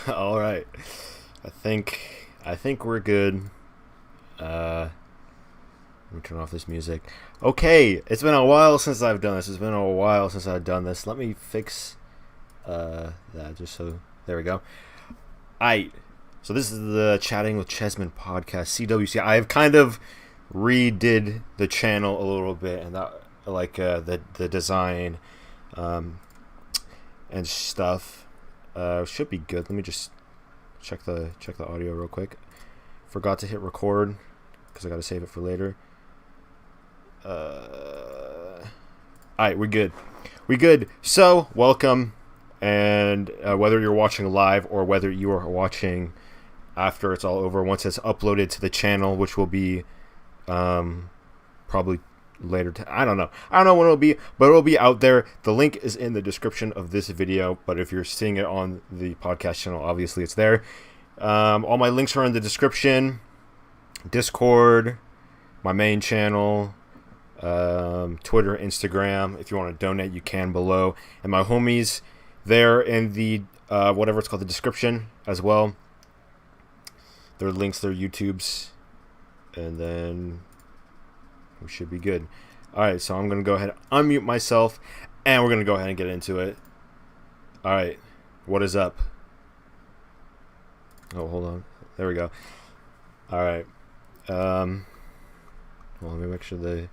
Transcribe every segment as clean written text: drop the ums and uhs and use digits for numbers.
All right. I think we're good. Let me turn off this music. Okay, it's been a while since I've done this. It's been a while since I've done this. Let me fix that just so there we go. Alright. So this is the Chatting with Chesmond podcast, CWC. I've kind of redid the channel a little bit and that the design and stuff should be good. Let me just check the audio real quick. Forgot to hit record because I got to save it for later. Alright, we're good. So welcome, and whether you're watching live or whether you are watching after it's all over, once it's uploaded to the channel, which will be probably later. I don't know when it'll be, but it'll be out there. The link is in the description of this video, but if you're seeing it on the podcast channel, obviously it's there. All my links are in the description. Discord, my main channel, Twitter, Instagram. If you want to donate, you can below, and my homies there in the whatever it's called, the description as well. Their links, their YouTubes, and then we should be good. Alright, so I'm going to go ahead and unmute myself, and we're going to go ahead and get into it. Alright, what is up? Oh, hold on. There we go. Alright. Well, let me make sure let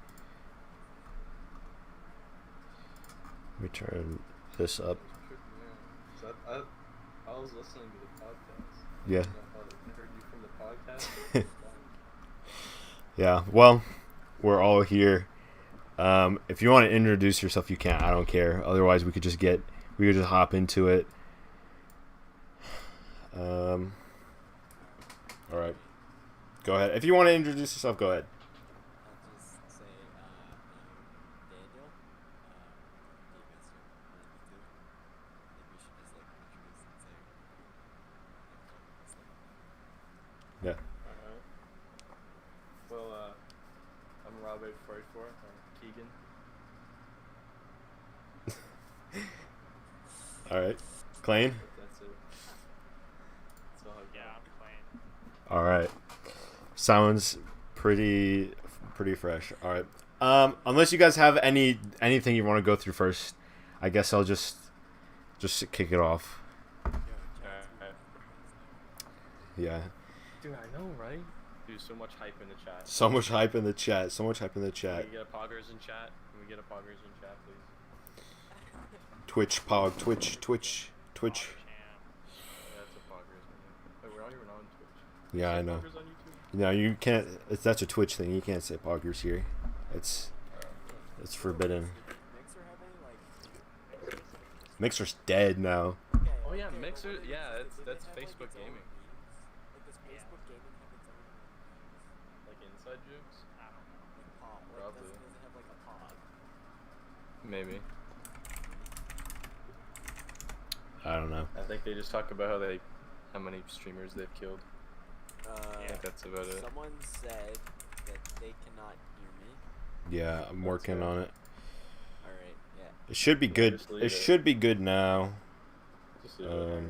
me turn this up. So I was listening to the podcast. Yeah. I heard you from the podcast. Yeah, well, we're all here. If you want to introduce yourself, you can. I don't care. Otherwise, we could just hop into it. All right. Go ahead. If you want to introduce yourself, go ahead. I'll just say, I'm Daniel, DMister, maybe we should just, introduce and say, Yeah. Alright. Well, I'm Rob8484. I'm Keegan. All right. Clayne? That's it. That's all I got. I'm playing. All right. Sounds pretty fresh. All right. Unless you guys have anything you want to go through first, I guess I'll just kick it off. Yeah. Dude, I know, right? Dude, so much hype in the chat. So much hype in the chat. Can we get a poggers in chat? Please? Twitch, Pog, Twitch. Yeah, that's a poggers. Wait, we're not even on Twitch. Yeah, I Is there know. poggers on YouTube? No, you can't. That's a Twitch thing. You can't say Poggers here. It's forbidden. Mixer's dead now. Oh yeah, Mixer. Yeah, that's Facebook gaming. Like inside jokes? Probably. Maybe. I don't know. I think they just talk about how many streamers they've killed. I think that's about it. Someone said that they cannot hear me. Yeah, I'm working on it. Alright, yeah. It should be good. Just leave It it. should be good now. Just leave it. Alright.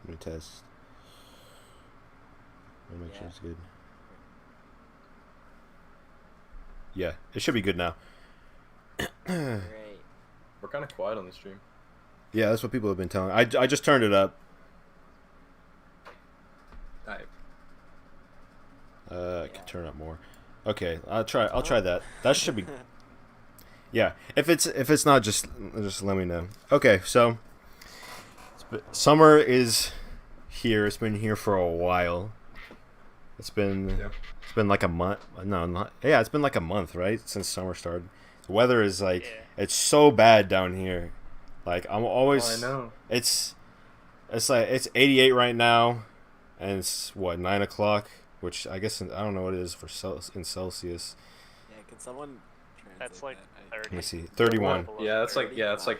Let me test. Let me make sure Yeah. it's good. Yeah, it should be good now. Alright. We're kind of quiet on the stream. Yeah, that's what people have been telling. I just turned it up. Alright. I can turn it up more. Okay, I'll try that. That should be. Yeah, if it's not, just let me know. Okay, so summer is here. It's been here for a while. It's been like a month. No, not. Yeah, it's been like a month, right, since summer started. The weather is it's so bad down here. Like I'm always. Oh, I know. It's like it's 88 right now, and it's what 9 o'clock, which I guess I don't know what it is for in Celsius. Yeah, can someone translate That's like that? 30. Let me see, 31. Yeah, it's like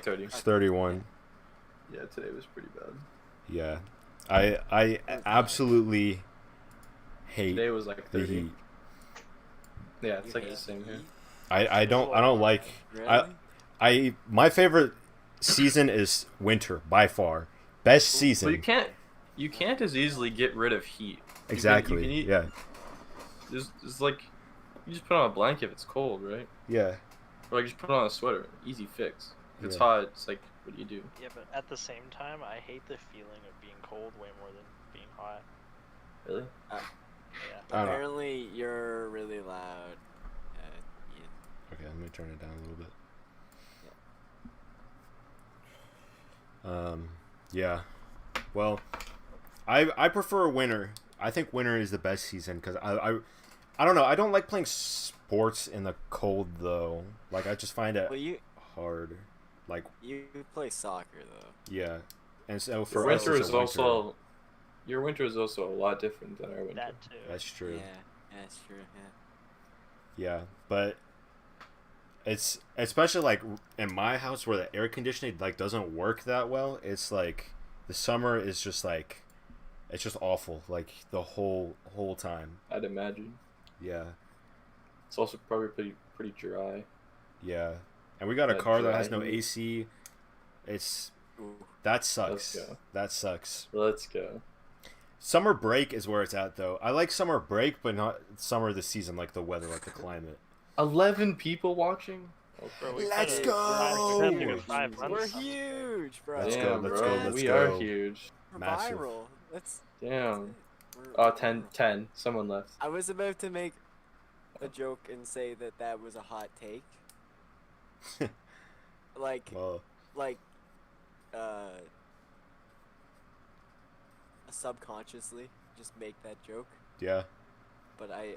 30. It's 31. Yeah, today was pretty bad. Yeah, I absolutely hate Today was like the 30. heat. Yeah, it's You like hate the same the here. heat? I don't like. Really? My favorite season is winter by far. Best But season. you can't as easily get rid of heat. Exactly. You can eat, Yeah. There's like, you just put on a blanket if it's cold, right? Yeah. Or like just put on a sweater. Easy fix. If it's Yeah. hot, it's like, what do you do? Yeah, but at the same time, I hate the feeling of being cold way more than being hot. Really? Yeah. I don't know. Apparently, you're really loud. Ian. Okay, let me turn it down a little bit. Yeah. Well, I prefer winter. I think winter is the best season because I don't know. I don't like playing sports in the cold though. Like I just find it Well, hard. Like you play soccer though. yeah, and so Your for us, winter it's is a winter. also, your winter is also a lot different than our winter. That too. That's true. Yeah, that's true. Yeah. Yeah, but it's especially like in my house where the air conditioning like doesn't work that well. It's like the summer is just like it's just awful like the whole time. I'd imagine. Yeah, It's also probably pretty dry. yeah, and we got a That car that dry has no heat. AC. It's Ooh. that sucks. Let's go. That sucks. Let's go. Summer break is where it's at though. I like summer break, but not summer of the season, like the weather, like the climate. 11 people watching? Oh, Bro, we Let's could've- go! we could've got 5 We're months. huge, bro. Let's go, Damn, let's bro. go, let's we go. are huge. We're Massive. viral. That's Damn. we're Oh, viral. 10. Someone left. I was about to make a joke and say that was a hot take. like Well, subconsciously just make that joke, yeah. but I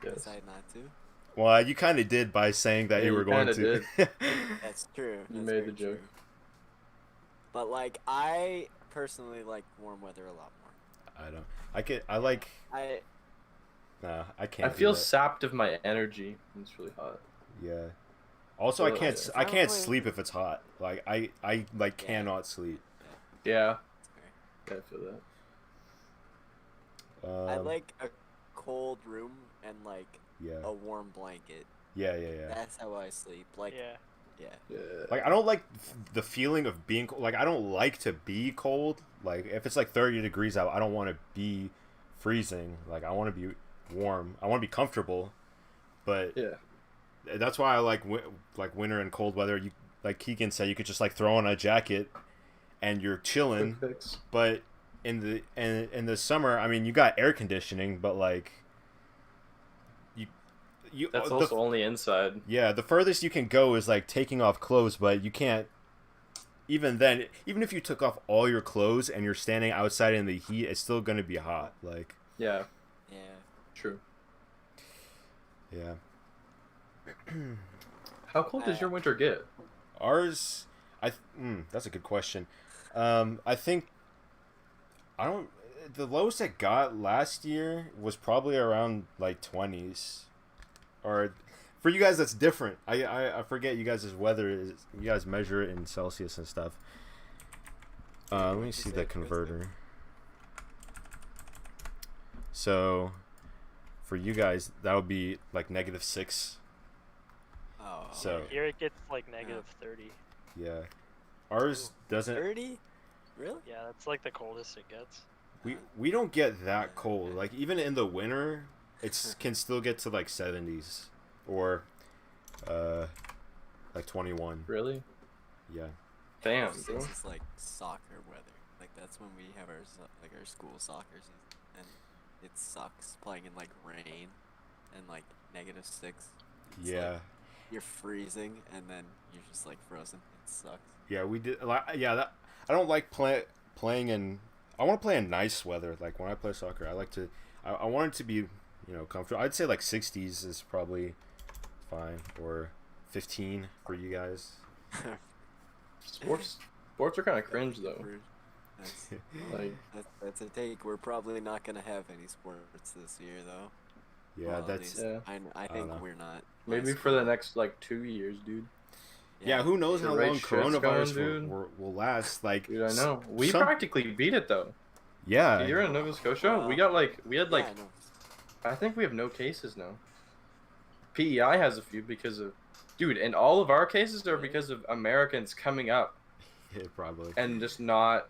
Yes. decided not to. Well, you kind of did by saying that Yeah, you were you going kinda to. That's true. You That's made very the joke. true. But like, I personally like warm weather a lot more. I don't. I like. I Nah, I can't. I feel do that. sapped of my energy when it's really hot. Yeah. Also, I Well, can't. yeah. I can't Probably- sleep if it's hot. Like I like Yeah. cannot sleep. Yeah, it's fair. I feel that. I like a cold room and like Yeah. a warm blanket. Yeah. Yeah. That's how I sleep. Like Yeah. yeah. Yeah. Like I don't like the feeling of being like I don't like to be cold. Like if it's like 30 degrees out, I don't want to be freezing. Like I want to be warm. I want to be comfortable. But Yeah. that's why I like like winter and cold weather. You like Keegan said, you could just like throw on a jacket and you're chilling. Quick fix. But in the summer, I mean, you got air conditioning, but like you That's the- also only inside. yeah, the furthest you can go is like taking off clothes, but you can't. Even then, even if you took off all your clothes and you're standing outside in the heat, it's still gonna be hot. Like, Yeah, Yeah. true. yeah, How cold does your winter get? ours. That's a good question. I think I don't. The lowest it got last year was probably around like 20s, or for you guys that's different. I forget you guys' weather is. You guys measure it in Celsius and stuff. Let me see the converter. So, for you guys, that would be like -6. Oh. So Here it gets like -30. yeah, ours doesn't. 30? Really? Yeah, that's like the coldest it gets. We don't get that cold. Like even in the winter, it's can still get to like 70s or like 21. Really? Yeah. Damn, This bro. is like soccer weather. Like that's when we have our school soccer season, and it sucks playing in like rain and like -6. It's Yeah. like you're freezing and then you're just like frozen. It sucks. Yeah, we did like yeah, that I don't like playing in I want to play in nice weather. Like when I play soccer, I like to I want it to be, comfortable. I'd say like 60s is probably fine or 15 for you guys. Sports are kind of cringe though. That's, Like, that's a take. We're probably not gonna have any sports this year though. Yeah, Well, at that's least Yeah. I don't think know. we're not. maybe My for the school- next like 2 years, dude. yeah, who knows The how right long shit's coronavirus going, will last. Like Dude, I know. We some- practically beat it though. Yeah. Here in Nova Scotia, Wow. we had like Yeah, I know. I think we have no cases now. PEI has a few because of, dude, and all of our cases are because of Americans coming up Yeah, probably. and just not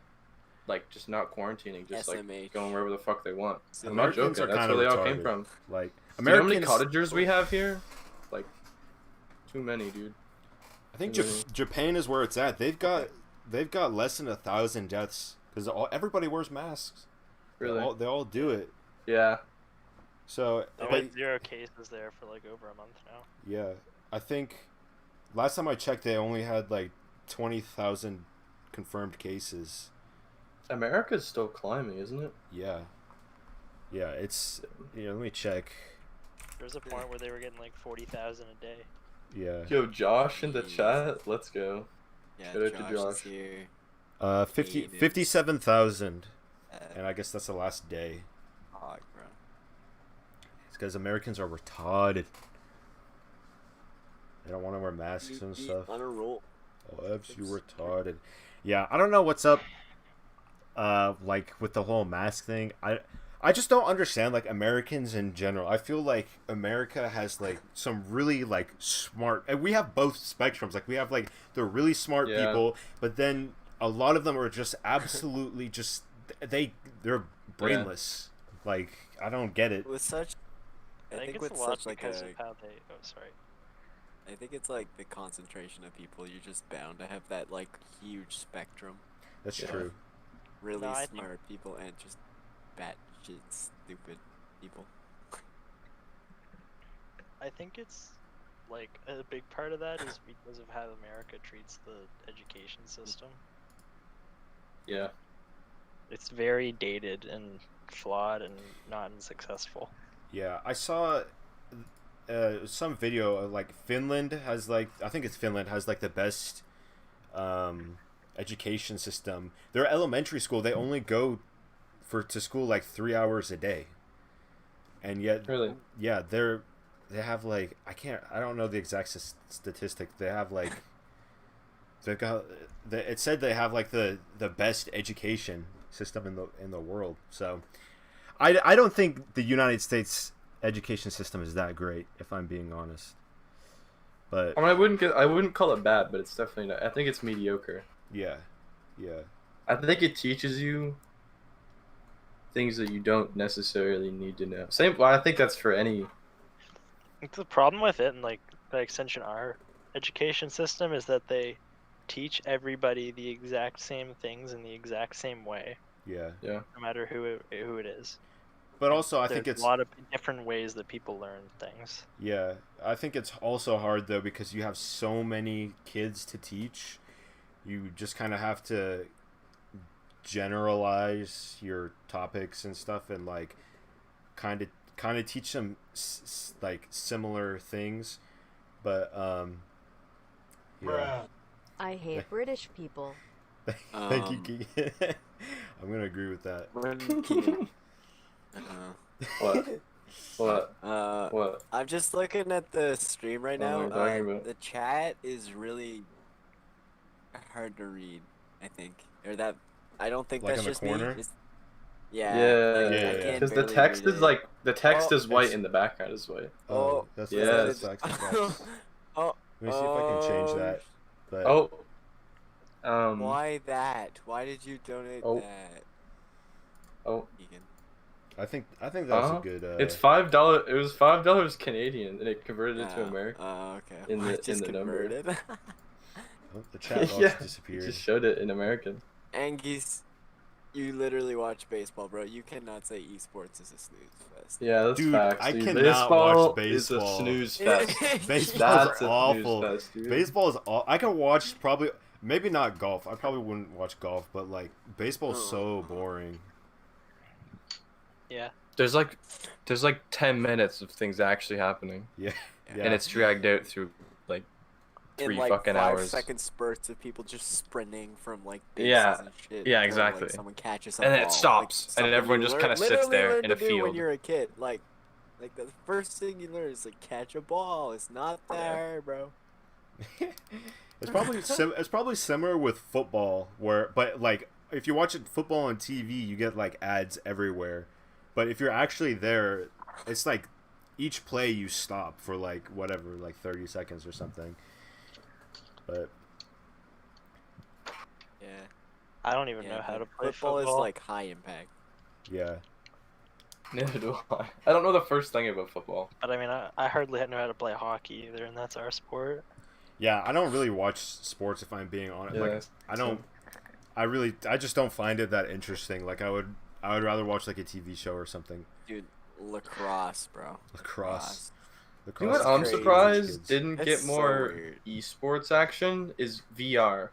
like just not quarantining, just like SMH. going wherever the fuck they want. So I'm not Americans joking. are That's kind where of they all came retarded. from. Like Do you know how many Americans, cottagers we have here? Like, too many, dude. I think Too many. Japan is where it's at. They've got less than 1,000 deaths because everybody wears masks. Really? They all do it. Yeah. So, There but was 0 cases there for like over a month now. yeah, I think last time I checked, they only had like 20,000 confirmed cases. America's still climbing, isn't it? Yeah, it's let me check. There was a point where they were getting like 40,000 a day. Yeah. Yo, Josh in the chat. Let's go. Yeah, Shout out to Josh Josh. is here. 57,000, and I guess that's the last day. Hog, bro. It's because Americans are retarded. They don't want to wear masks and stuff. On a roll. Oh, you retarded. Yeah, I don't know what's up. Like with the whole mask thing, I just don't understand like Americans in general. I feel like America has like some really like smart, and we have both spectrums. Like we have like the really smart people, but then a lot of them are just absolutely just they're brainless. Like I don't get it. With such, I think with it's a lot such like because of how they. Oh, sorry. I think it's like the concentration of people. You're just bound to have that like huge spectrum. That's true. Really No, I smart people and just batshit stupid people. I think it's like a big part of that is because of how America treats the education system. Yeah. It's very dated and flawed and not successful. Yeah, I saw some video of like Finland has like I think it's Finland has like the best education system. Their elementary school they only go to school like 3 hours a day, and yet Really? yeah they have like I don't know the exact statistic. They have like it said they have like the best education system in the world. So I don't think the United States education system is that great, if I'm being honest. But I mean, I wouldn't call it bad, but it's definitely not. I think it's mediocre. yeah. I think it teaches you things that you don't necessarily need to know. Same. Well, I think that's for any. The problem with it, and like by extension our education system, is that they teach everybody the exact same things in the exact same way. Yeah. Yeah. No matter who it is. But also, I There's think it's a lot of different ways that people learn things. yeah. I think it's also hard though because you have so many kids to teach. You just kind of have to generalize your topics and stuff, and like kind of teach them like similar things. But yeah. I hate British people. Thank you, Keegan. I'm gonna agree with that. What? What? I'm just looking at the stream right What now. are you talking about? The chat is really hard to read. I think, or that I don't think Like that's in the just corner? me. Yeah. Yeah. like, I can't Because the barely text read is it. like is white it's- and the background is white. Oh, that's yeah. that's facts. Oh, Let me see if I can change that. But Oh. Why that? Why did you donate Oh. that? Oh. Egan? I think that was a good. It's $5. It was $5 Canadian, and it converted it to American. Oh, okay. In Well, the- it just in the number. converted. Oh, the chat box Yeah, It disappeared. just showed it in American. Angus, you literally watch baseball, bro. You cannot say esports is a snooze fest. Yeah, that's Dude, facts. I dude. cannot Baseball watch is a baseball. snooze fest. Baseball's That's a awful. snooze fest, dude. Baseball is I can watch probably maybe not golf. I probably wouldn't watch golf, but like baseball's so boring. Yeah. There's like 10 minutes of things actually happening, Yeah. and it's dragged out through like 3 In like fucking 5 hours. second spurts of people just sprinting from like bases Yeah. and shit. Yeah, before, exactly. Like, someone catches a And then it ball, stops, and something everyone you just kinda sits literally there learn in a to do when field. you're a kid. Like the first thing you learn is like catch a ball. It's not there, bro. It's probably similar with football, but like if you're watching football on TV, you get like ads everywhere. But if you're actually there, it's like each play you stop for like whatever, like 30 seconds or something. But Yeah. I don't even Yeah, know how but to play football football. is like high impact. Yeah. Neither do I. I don't know the first thing about football. But I mean, I hardly know how to play hockey either, and that's our sport. Yeah, I don't really watch sports if I'm being honest. Yeah, Like I don't I just don't find it that interesting. Like I would rather watch like a TV show or something. Dude, lacrosse, bro. Lacrosse. You know what is I'm crazy. surprised kids. didn't That's get so more weird. esports action is VR.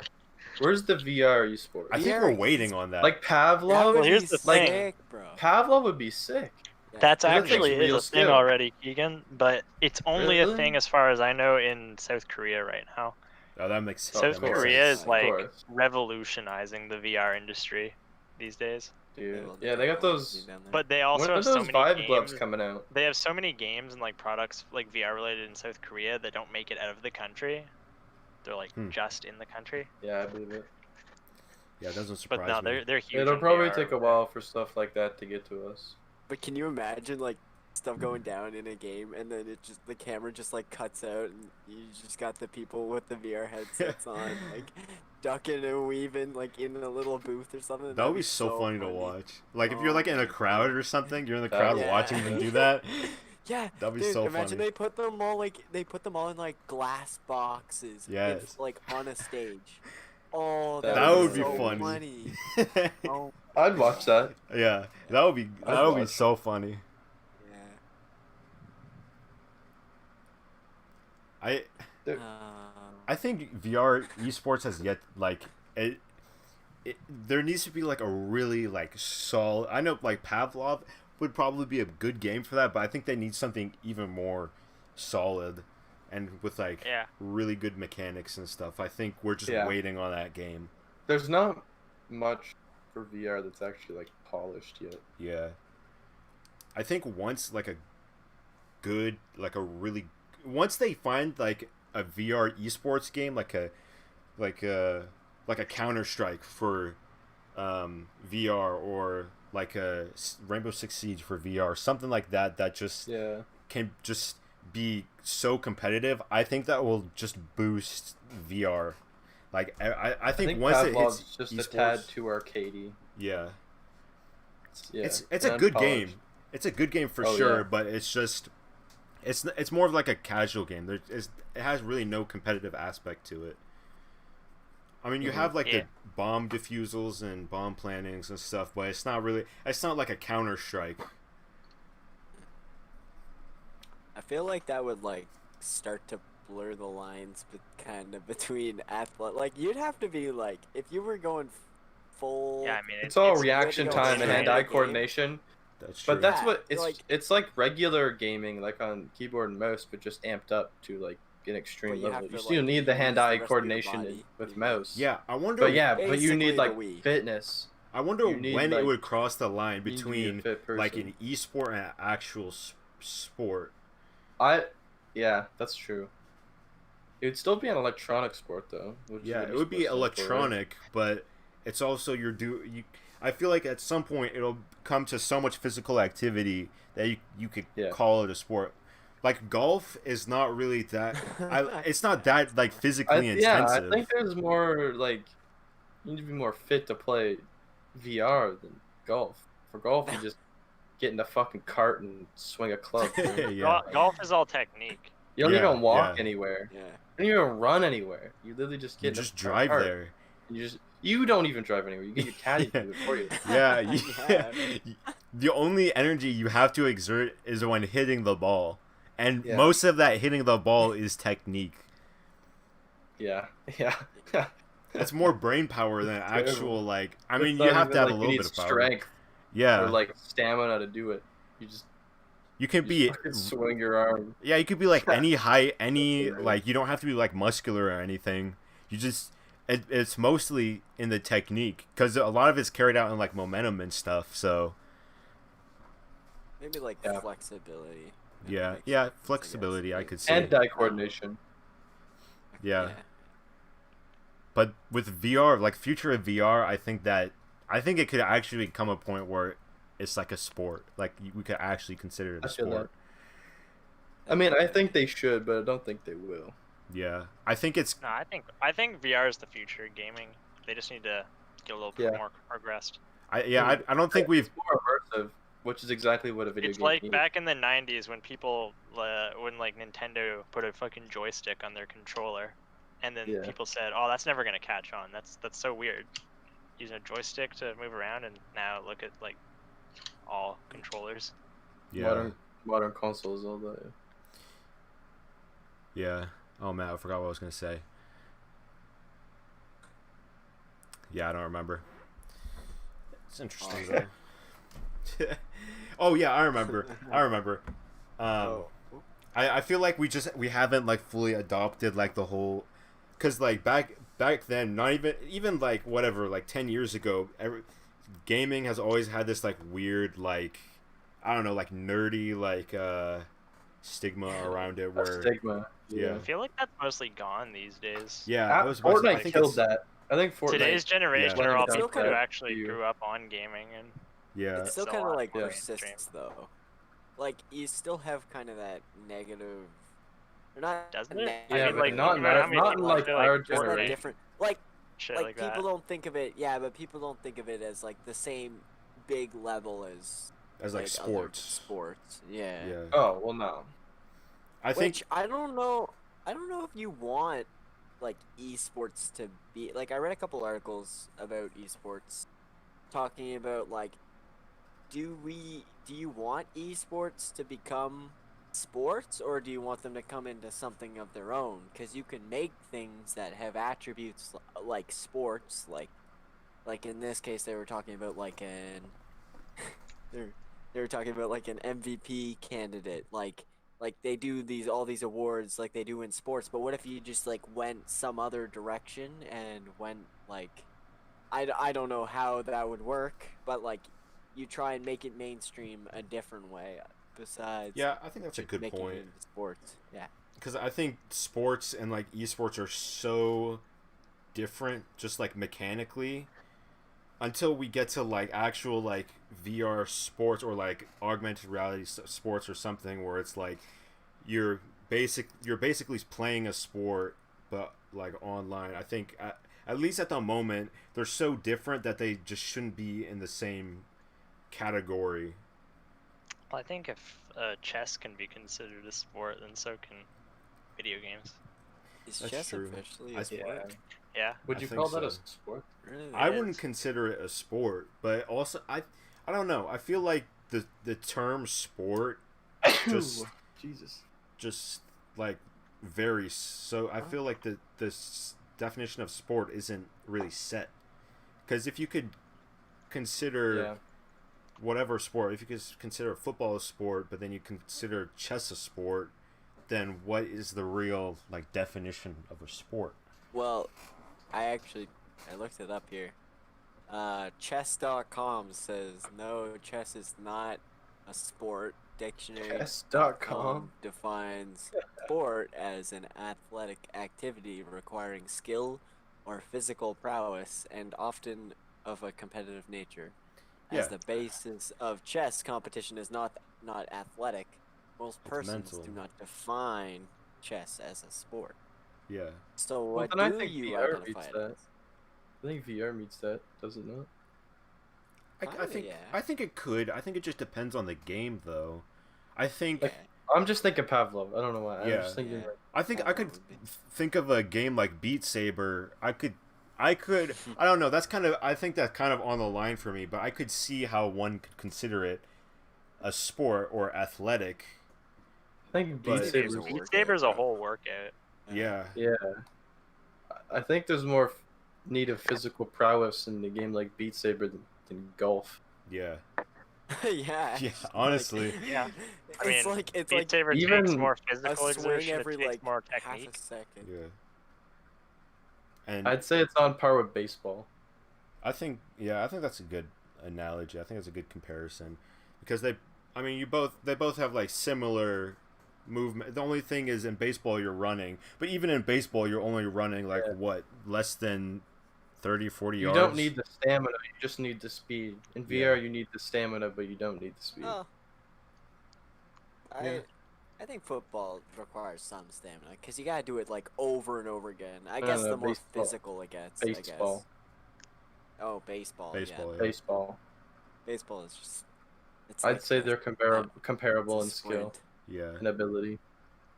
Where's the VR esports? I think we're waiting on that. Like That Pavlov. would Well, here's be the thing. sick, bro. Pavlov would be sick. Yeah, That's that takes actually is real a thing skill. already, Keegan. But it's only a Really? thing as far as I know in South Korea right now. Oh, that makes sense. South of course. Korea is Of like course. revolutionizing the VR industry these days. Dude. well, Yeah, they got technology those. down there. But they When also are have so those many Vive gloves games. coming out? They have so many games and like products like VR related in South Korea that don't make it out of the country. They're like just in the country. Yeah, I believe it. Yeah, it doesn't surprise But no, me. they're huge. It'll in probably VR take a over while for stuff like that to get to us. But can you imagine like stuff going down in a game and then it just the camera just like cuts out and you just got the people with the VR headsets on like ducking and weaving like in a little booth or something? That would be so funny to watch. Like if you're like in a crowd or something, you're in the crowd Yeah. watching them do that. Yeah, That'd be dude, so imagine funny. they put them all in like glass boxes. Yes. Like on a stage. Oh, That that, would would be be so funny. funny. Oh, I'd watch that. Yeah, that would be watch. so funny. yeah. I Dude. I think VR esports has yet like it there needs to be like a really like solid. I know like Pavlov would probably be a good game for that, but I think they need something even more solid and with like Yeah. really good mechanics and stuff. I think we're just Yeah. waiting on that game. There's not much for VR that's actually like polished yet. Yeah. I think once like a good like a really once they find like a VR esports game like a Counter-Strike for VR or like a Rainbow Six Siege for VR, something like that that just Yeah. can just be so competitive. I think that will just boost VR. Like I think once Pavlov's it hits just esports, a tad too arcadey. yeah, Yeah. it's a good game. unpolished. It's a good game for Oh, sure, yeah. but it's just it's more of like a casual game. It has really no competitive aspect to it. I mean, you have like Yeah. the bomb defusals and bomb plannings and stuff, but it's not like a Counter-Strike. I feel like that would like start to blur the lines, but kind of between athlete. Like you'd have to be like if you were going full. Yeah, I mean, It's all it's reaction really time and straight hand-eye game. coordination. That's true. But that's Yeah, what like- it's like regular gaming, like on keyboard and mouse, but just amped up to like an But extreme you level. have You to, still like, need the use the hand-eye rest of your coordination body. with Yeah. mouse. Yeah, I wonder. But yeah, but you Basically need the like Wii. fitness. I wonder you need, when it like- would cross the line you need to be a between fit like person. an esport and an actual sport. Yeah, that's true. It would still be an electronic sport though. Which is Yeah, what it you're would be supposed to look for, right? electronic, but it's also I feel like at some point it'll come to so much physical activity that you could Yeah. call it a sport. Like golf is not really that. It's not that like physically Yeah, intensive. I think there's more like you need to be more fit to play VR than golf. For golf, you just get in a fucking cart and swing a club. dude. Yeah. Golf is all technique. You don't Yeah, even walk yeah. anywhere. Yeah. You don't even run anywhere. You literally just get You in a just fucking drive cart. there. You don't even drive anywhere. You get your caddy to do it for you. Yeah, Yeah. The only energy you have to exert is when hitting the ball, and Yeah. most of that hitting the ball is technique. Yeah, yeah. It's more brain power than Terrible. actual like. I It's mean, not you have even to have like a you little need bit of power. strength Yeah, or like stamina to do it. You just you can you be. fucking swing your arm. Yeah, you could be like any height, any hilarious. like. You don't have to be like muscular or anything. You just. It's mostly in the technique because a lot of it's carried out in like momentum and stuff. So Maybe like Yeah. flexibility. Maybe yeah, makes yeah, sense, I flexibility. guess. I could see. And eye coordination. Yeah. But with VR, like future of VR, I think it could actually come a point where it's like a sport. Like we could actually consider it a I feel sport. I mean, I think they should, but I don't think they will. Yeah, I think it's No, I think VR is the future of gaming. They just need to get a little Yeah. bit more progressed. I don't think we've. It's more immersive, which is exactly what a video It's game like needs. back in the 90s when people, when like Nintendo put a fucking joystick on their controller, and then Yeah. people said, "Oh, that's never gonna catch on. That's so weird, using a joystick to move around." And now look at like all controllers. Yeah. Modern consoles, all that. Yeah. Oh man, I forgot what I was gonna say. Yeah, I don't remember. It's interesting though. Oh yeah, I remember. Oh. I feel like we haven't like fully adopted like the whole, because like back then, not even like whatever, like 10 years ago, gaming has always had this like weird, like, I don't know, like nerdy like stigma around it, where Stigma. Yeah. I feel like that's mostly gone these days. I was about to say, I Fortnite think killed it's- that. I think Fortnite. Today's generation Yeah. are all It's still people who kinda- actually grew up on gaming, and Yeah. It still So kind of on like Yeah. persists though. Like you still have kind of that negative. Or not doesn't it? negative, Yeah, I mean, but like, not think about how many not people like feel our it's not generation. different. Like shit like like people that. don't think of it. Yeah, but people don't think of it as like the same big level as As like other sports. Sports. Yeah. Yeah. Oh well, no. I think Which I don't know. I don't know if you want like esports to be like. I read a couple articles about esports talking about like, do you want esports to become sports, or do you want them to come into something of their own? Because you can make things that have attributes like sports, like in this case they were talking about like an they were talking about like an MVP candidate, like they do all these awards like they do in sports. But what if you just like went some other direction and went like, I don't know how that would work, but like you try and make it mainstream a different way besides yeah, I think that's a good making point. it into sports. Yeah. Because I think sports and like esports are so different, just like mechanically, until we get to like actual like VR sports or like augmented reality sports or something where it's like you're basically playing a sport but like online. I think at least at the moment they're so different that they just shouldn't be in the same category. Well, I think if chess can be considered a sport, then so can video games. Is That's chess true. officially I- a sport? Yeah. Would I you think call that a so. sport? Really? I It wouldn't is. consider it a sport, but also I don't know. I feel like the term sport just Jesus. like varies. So I feel like this definition of sport isn't really set. Because if you could consider Yeah. whatever sport, if you could consider football a sport, but then you consider chess a sport, then what is the real like definition of a sport? Well, I looked it up here. Chess.com says no, chess is not a sport. Dictionary Chess.com. defines sport as an athletic activity requiring skill or physical prowess and often of a competitive nature. As Yeah. the basis of chess competition is not athletic, most persons mental. do not define chess as a sport. Yeah. So Well, what then I do think you VR identify meets it that. as? I think VR meets that, does it not? I Kinda, think yeah. I think it could. I think it just depends on the game, though. I think Like, I'm just thinking Pavlov. I don't know why. I'm Yeah. just thinking Yeah. like, I think I could Pavlov would be- think of a game like Beat Saber. I could. I don't know. That's kind of. I think that's kind of on the line for me. But I could see how one could consider it a sport or athletic. I think But- Beat Beat Saber. Saber's a Beat workout, Saber's a bro. whole workout. Yeah. Yeah. I think there's more need of physical prowess in the game like Beat Saber than golf. Yeah. yeah. Yeah. Honestly. Yeah. I It's mean, like Beat Saber takes even more a physical swing exertion. every It takes like more half technique. a second. Yeah. And I'd say it's on par with baseball. I think that's a good analogy. I think it's a good comparison because they both have like similar movement. The only thing is in baseball you're running, but even in baseball you're only running like what, less than 30-40 You yards. don't need the stamina, you just need the speed. In VR, Yeah. you need the stamina, but you don't need the speed. Oh. Yeah. I think football requires some stamina because you gotta do it like over and over again. I No, guess no, the more baseball. physical it gets. Baseball. Oh, baseball. Baseball, Yeah. yeah. Baseball. Baseball is just. It's I'd like say a- they're comparable it's in a skill sprint. Yeah. and ability.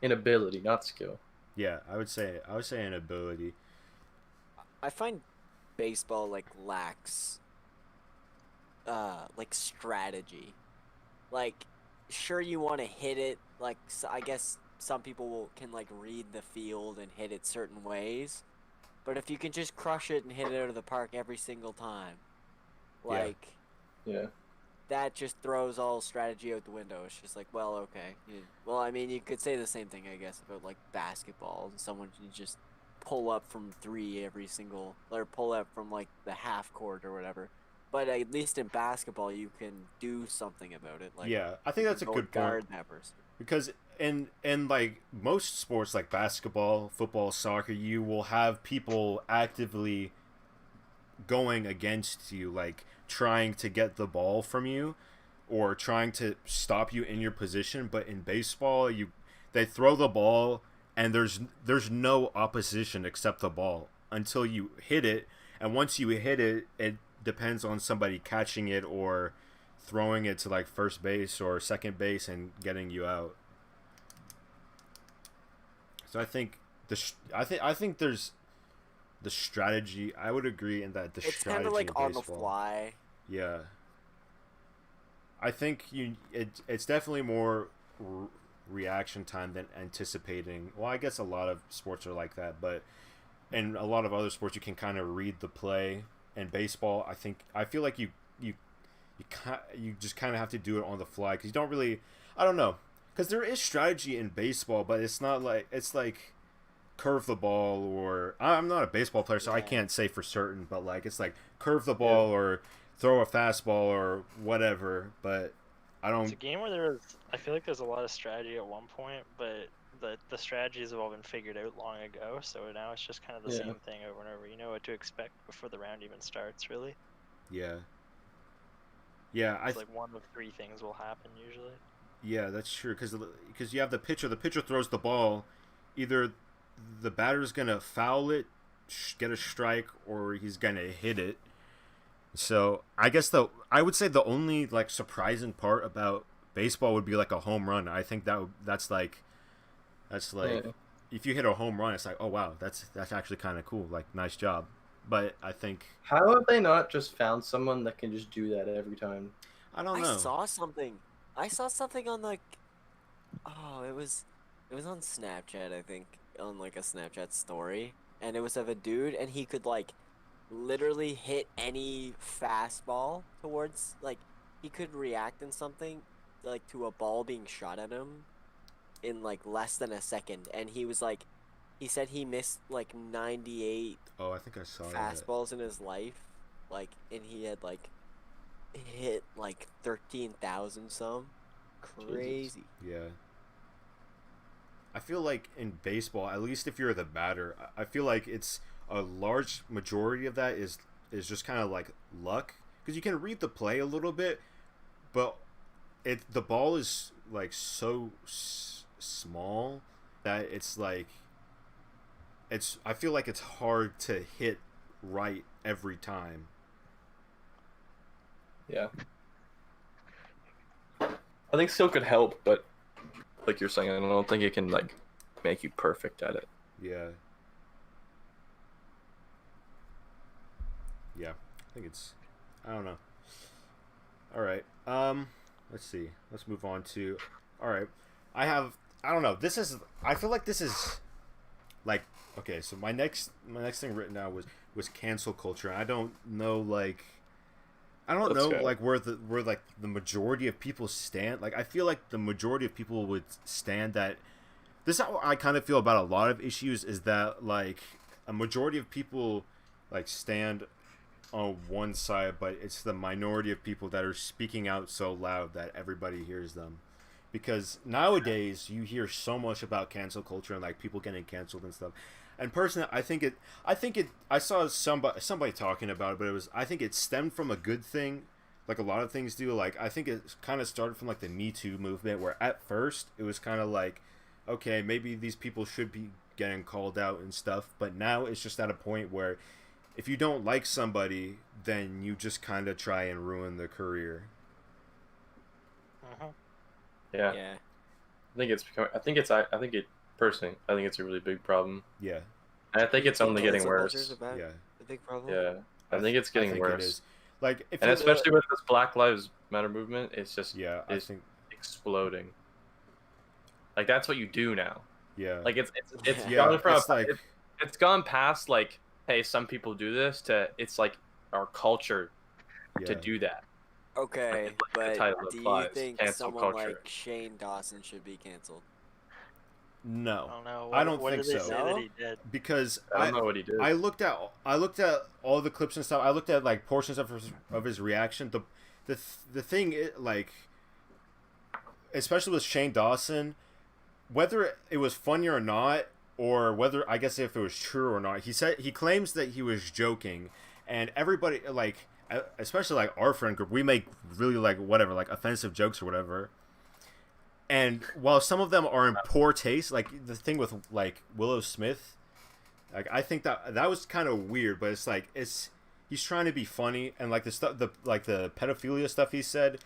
In ability, not skill. Yeah, I would say an ability. I find baseball like lacks like strategy. Like, sure you want to hit it. Like, I guess some people can like read the field and hit it certain ways. But if you can just crush it and hit it out of the park every single time, Yeah. like Yeah. that just throws all strategy out the window. It's just like, well, okay. Well, I mean, you could say the same thing, I guess, about like basketball. Someone can just pull up from three every single, or pull up from like the half court or whatever. But at least in basketball, you can do something about it. Like, Yeah, I think that's a go good point. guard that person. Because in like most sports like basketball, football, soccer, you will have people actively going against you, like trying to get the ball from you or trying to stop you in your position. But in baseball, they throw the ball and there's no opposition except the ball until you hit it. And once you hit it, it depends on somebody catching it or throwing it to like first base or second base and getting you out. So I think I think there's the strategy. I would agree in that the It's strategy kind of like in on the baseball. fly. Yeah. I think it's definitely more reaction time than anticipating. Well, I guess a lot of sports are like that, but in a lot of other sports you can kind of read the play. In baseball, I feel like you just kind of have to do it on the fly because you don't really, I don't know, because there is strategy in baseball, but it's not like it's like curve the ball, or I'm not a baseball player, so I Yeah. can't say for certain, but like it's like curve the ball or throw a fastball or whatever. But I It's a don't. game where I feel like there's a lot of strategy at one point, but the strategies have all been figured out long ago. So now it's just kind of the Yeah. same thing over and over. You know what to expect before the round even starts. Really, Yeah. Yeah, it's like one of three things will happen usually. yeah, that's true because you have the pitcher. The pitcher throws the ball, either the batter's gonna foul it, get a strike, or he's gonna hit it. So I guess I would say the only like surprising part about baseball would be like a home run. I think that's like Yeah. if you hit a home run, it's like, oh wow, that's actually kind of cool. Like, nice job. But I think How have they not just found someone that can just do that every time? I don't I know. saw something. I saw something on like, oh, it was on Snapchat, I think, on like a Snapchat story, and it was of a dude, and he could like literally hit any fastball towards like he could react in something like to a ball being shot at him in like less than a second, and he was like, he said he missed like 98 Oh, I think I saw that. fastballs in his life, like, and he had like hit like 13,000 some. Crazy. Yeah. I feel like in baseball, at least if you're the batter, I feel like it's a large majority of that is just kind of like luck because you can read the play a little bit, but the ball is like so small that it's like I feel like it's hard to hit right every time. Yeah. I think skill could help, but like you're saying, I don't think it can like make you perfect at it. Yeah. Yeah. I think I don't know. All right. Let's see. Let's move on to all right. I don't know. I feel like this is like okay, so my next thing written down was cancel culture. I don't know like Let's go. like where like the majority of people stand. Like I feel like the majority of people would stand that this is how I kind of feel about a lot of issues is that like a majority of people like stand on one side, but it's the minority of people that are speaking out so loud that everybody hears them. Because nowadays you hear so much about cancel culture and like people getting canceled and stuff. And personally, I saw somebody talking about it, but I think it stemmed from a good thing, like a lot of things do. Like I think it kind of started from like the Me Too movement, where at first it was kind of like, okay, maybe these people should be getting called out and stuff, but now it's just at a point where if you don't like somebody, then you just kind of try and ruin their career. Yeah. Yeah. I think it's becoming. I think it personally. I think it's a really big problem. Yeah. And I think it's only getting Cancel culture is worse. a bad, Yeah. a big problem. Yeah. I think it's getting think worse. It is. Like, if And you, especially with this Black Lives Matter movement, it's just I think exploding. Like that's what you do now. yeah. Like it's Yeah, gone from it's like it's gone past like, hey, some people do this to it's like our culture to do that. Okay, Like, the but title do you applies, think cancel someone culture. like Shane Dawson should be canceled? no. I don't know. I don't what think did they so. say that he did? Because I don't know what he did. I looked at all the clips and stuff. I looked at like portions of his reaction. The thing like, especially with Shane Dawson, whether it was funny or not, or whether I guess if it was true or not, he claims that he was joking, and everybody like, especially like our friend group, we make really like whatever like offensive jokes or whatever. And while some of them are in poor taste, like the thing with like Willow Smith, like I think that was kind of weird, but it's like he's trying to be funny, and like the stuff the pedophilia stuff he said,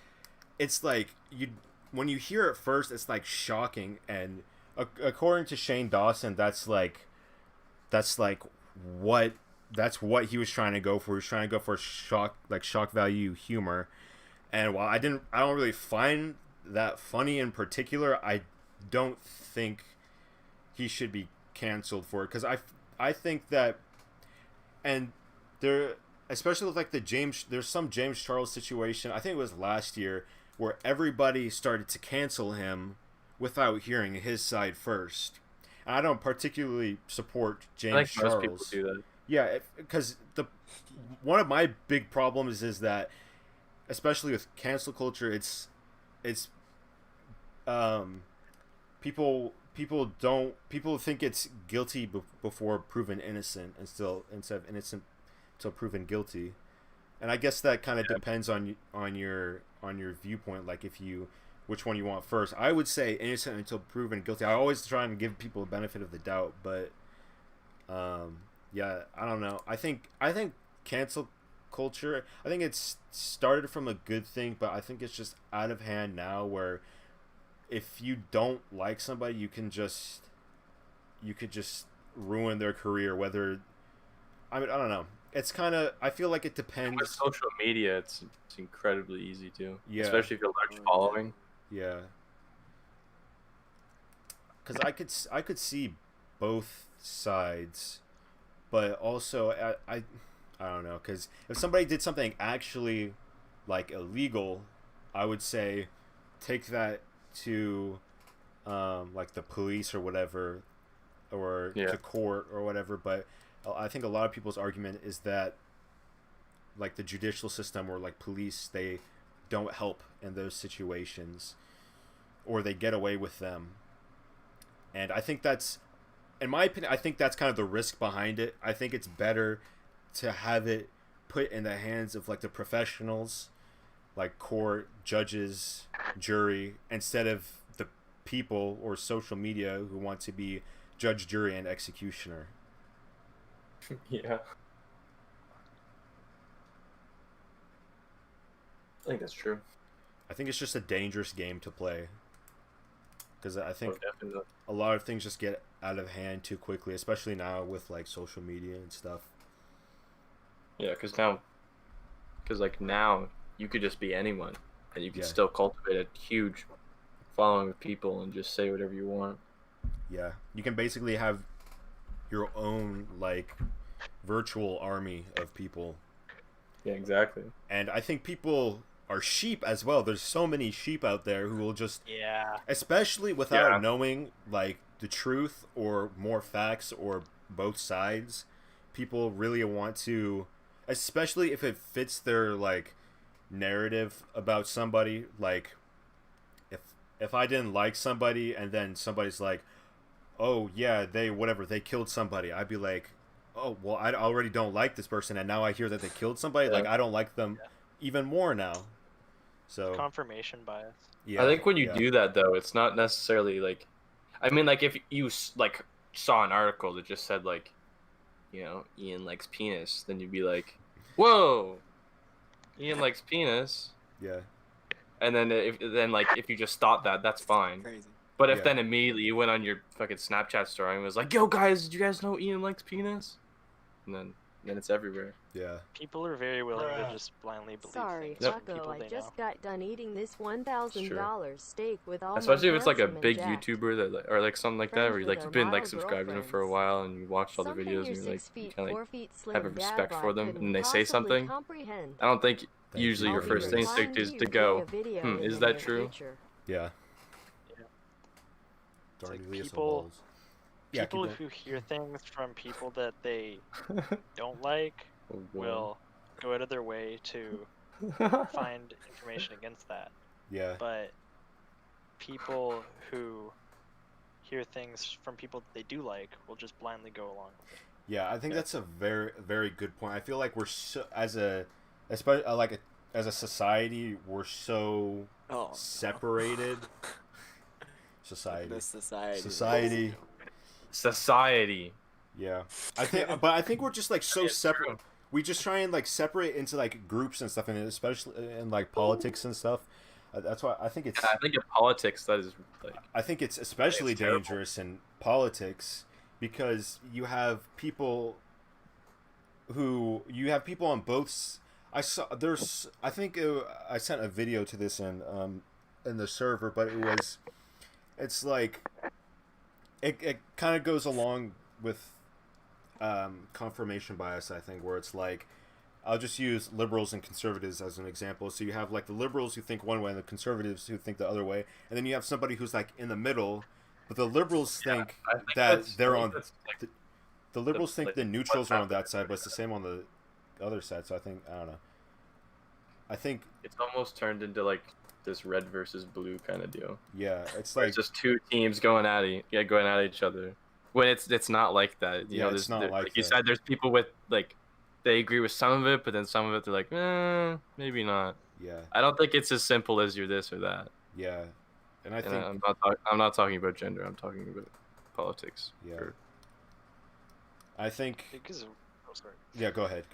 it's like when you hear it first, it's like shocking, and according to Shane Dawson, that's what he was trying to go for. He was trying to go for shock value humor, and while I don't really find that funny in particular, I don't think he should be canceled for it, because I think that, and there, especially with like there's some James Charles situation, I think it was last year, where everybody started to cancel him without hearing his side first. And I don't particularly support James Charles. Most people do that. Yeah, because one of my big problems is that, especially with cancel culture, it's people think it's guilty before proven innocent, instead of innocent till proven guilty. And I guess that kind of depends on your viewpoint, like which one you want first. I would say innocent until proven guilty. I always try and give people the benefit of the doubt, but yeah, I don't know. I think cancel culture, I think it's started from a good thing, but I think it's just out of hand now, where if you don't like somebody, you could just ruin their career. Whether, I mean, I don't know. It's kind of, I feel like it depends. With social media, it's incredibly easy to. Yeah. Especially if you're a large following. Yeah. Because I could see both sides, but also I don't know. Because if somebody did something actually like illegal, I would say take that to like the police or whatever, or to court or whatever. But I think a lot of people's argument is that like the judicial system or like police, they don't help in those situations, or they get away with them. And I think that's, in my opinion, I think that's kind of the risk behind it. I think it's better to have it put in the hands of like the professionals, like court, judges, jury, instead of the people or social media who want to be judge, jury, and executioner. Yeah. I think that's true. I think it's just a dangerous game to play, because I think definitely. a lot of things just get out of hand too quickly, especially now with like social media and stuff. Yeah, because now you could just be anyone, and you can still cultivate a huge following of people and just say whatever you want. Yeah, you can basically have your own like virtual army of people. Yeah, exactly. And I think people are sheep as well. There's so many sheep out there who will just, especially without knowing like the truth or more facts or both sides, people really want to, especially if it fits their like narrative about somebody. Like if I didn't like somebody and then somebody's like, oh yeah, they killed somebody, I'd be like, oh well, I already don't like this person, and now I hear that they killed somebody, like I don't like them even more now. So confirmation bias. Yeah, I think when you do that though, it's not necessarily like, I mean, like if you like saw an article that just said like you know, Ian likes penis, then you'd be like, whoa, Ian likes penis. Yeah. And then if you just thought that, that's fine. Crazy. But if Yeah. then immediately you went on your fucking Snapchat story and was like, yo guys, did you guys know Ian likes penis? And then it's everywhere. Yeah. People are very willing to just blindly believe Sorry, things from Taco, people I they know. just got done eating this $1,000 steak with all Especially my if it's like a handsome and big jacked. YouTuber that or like something like that, Friends where you with like our you've been like model subscribed to them for a girlfriends. while and you watched all the Something videos your and you're like 6 you feet, kind of 4 like feet slim have a dad respect for bod them couldn't and they say possibly something. comprehend. I don't think Thank usually you. your I'll be first Viewers. instinct replying is you to via go, video in is the that near true? future. Yeah. It's like Darn Elias and people- balls. Yeah, keep People going. who hear things from people that they don't like Oh, boy. will go out of their way to find information against that. Yeah. But people who hear things from people that they do like will just blindly go along with it. Yeah, I think that's a very, very good point. I feel like we're so especially as a society, we're so Oh, separated. Society. this society. Society. Society. Yeah. But I think we're just like so It's separate. true. We just try and like separate into like groups and stuff, and especially in like politics and stuff. That's why I think it's. I think in politics that is like I think it's especially It's terrible. dangerous in politics because you have people on both. I think I sent a video to this in the server, but it's like it kind of goes along with confirmation bias, I think, where it's like, I'll just use liberals and conservatives as an example. So you have like the liberals who think one way and the conservatives who think the other way, and then you have somebody who's like in the middle, but the liberals think I think that that's- they're I on think that's, like, the liberals think like, the neutrals what's are on that happening. side, but it's the same on the other side. So I don't know. I think it's almost turned into like this red versus blue kind of deal. yeah, it's Where like it's just two teams going at each other. When it's not like that. You Yeah, know, it's not like like you that. said, there's people with like they agree with some of it, but then some of it they're like, maybe not. yeah, I don't think it's as simple as you're this or that. yeah, and I And think I'm not talking about gender. I'm talking about politics. Yeah. Or- I think Because, oh, sorry. yeah. Go ahead.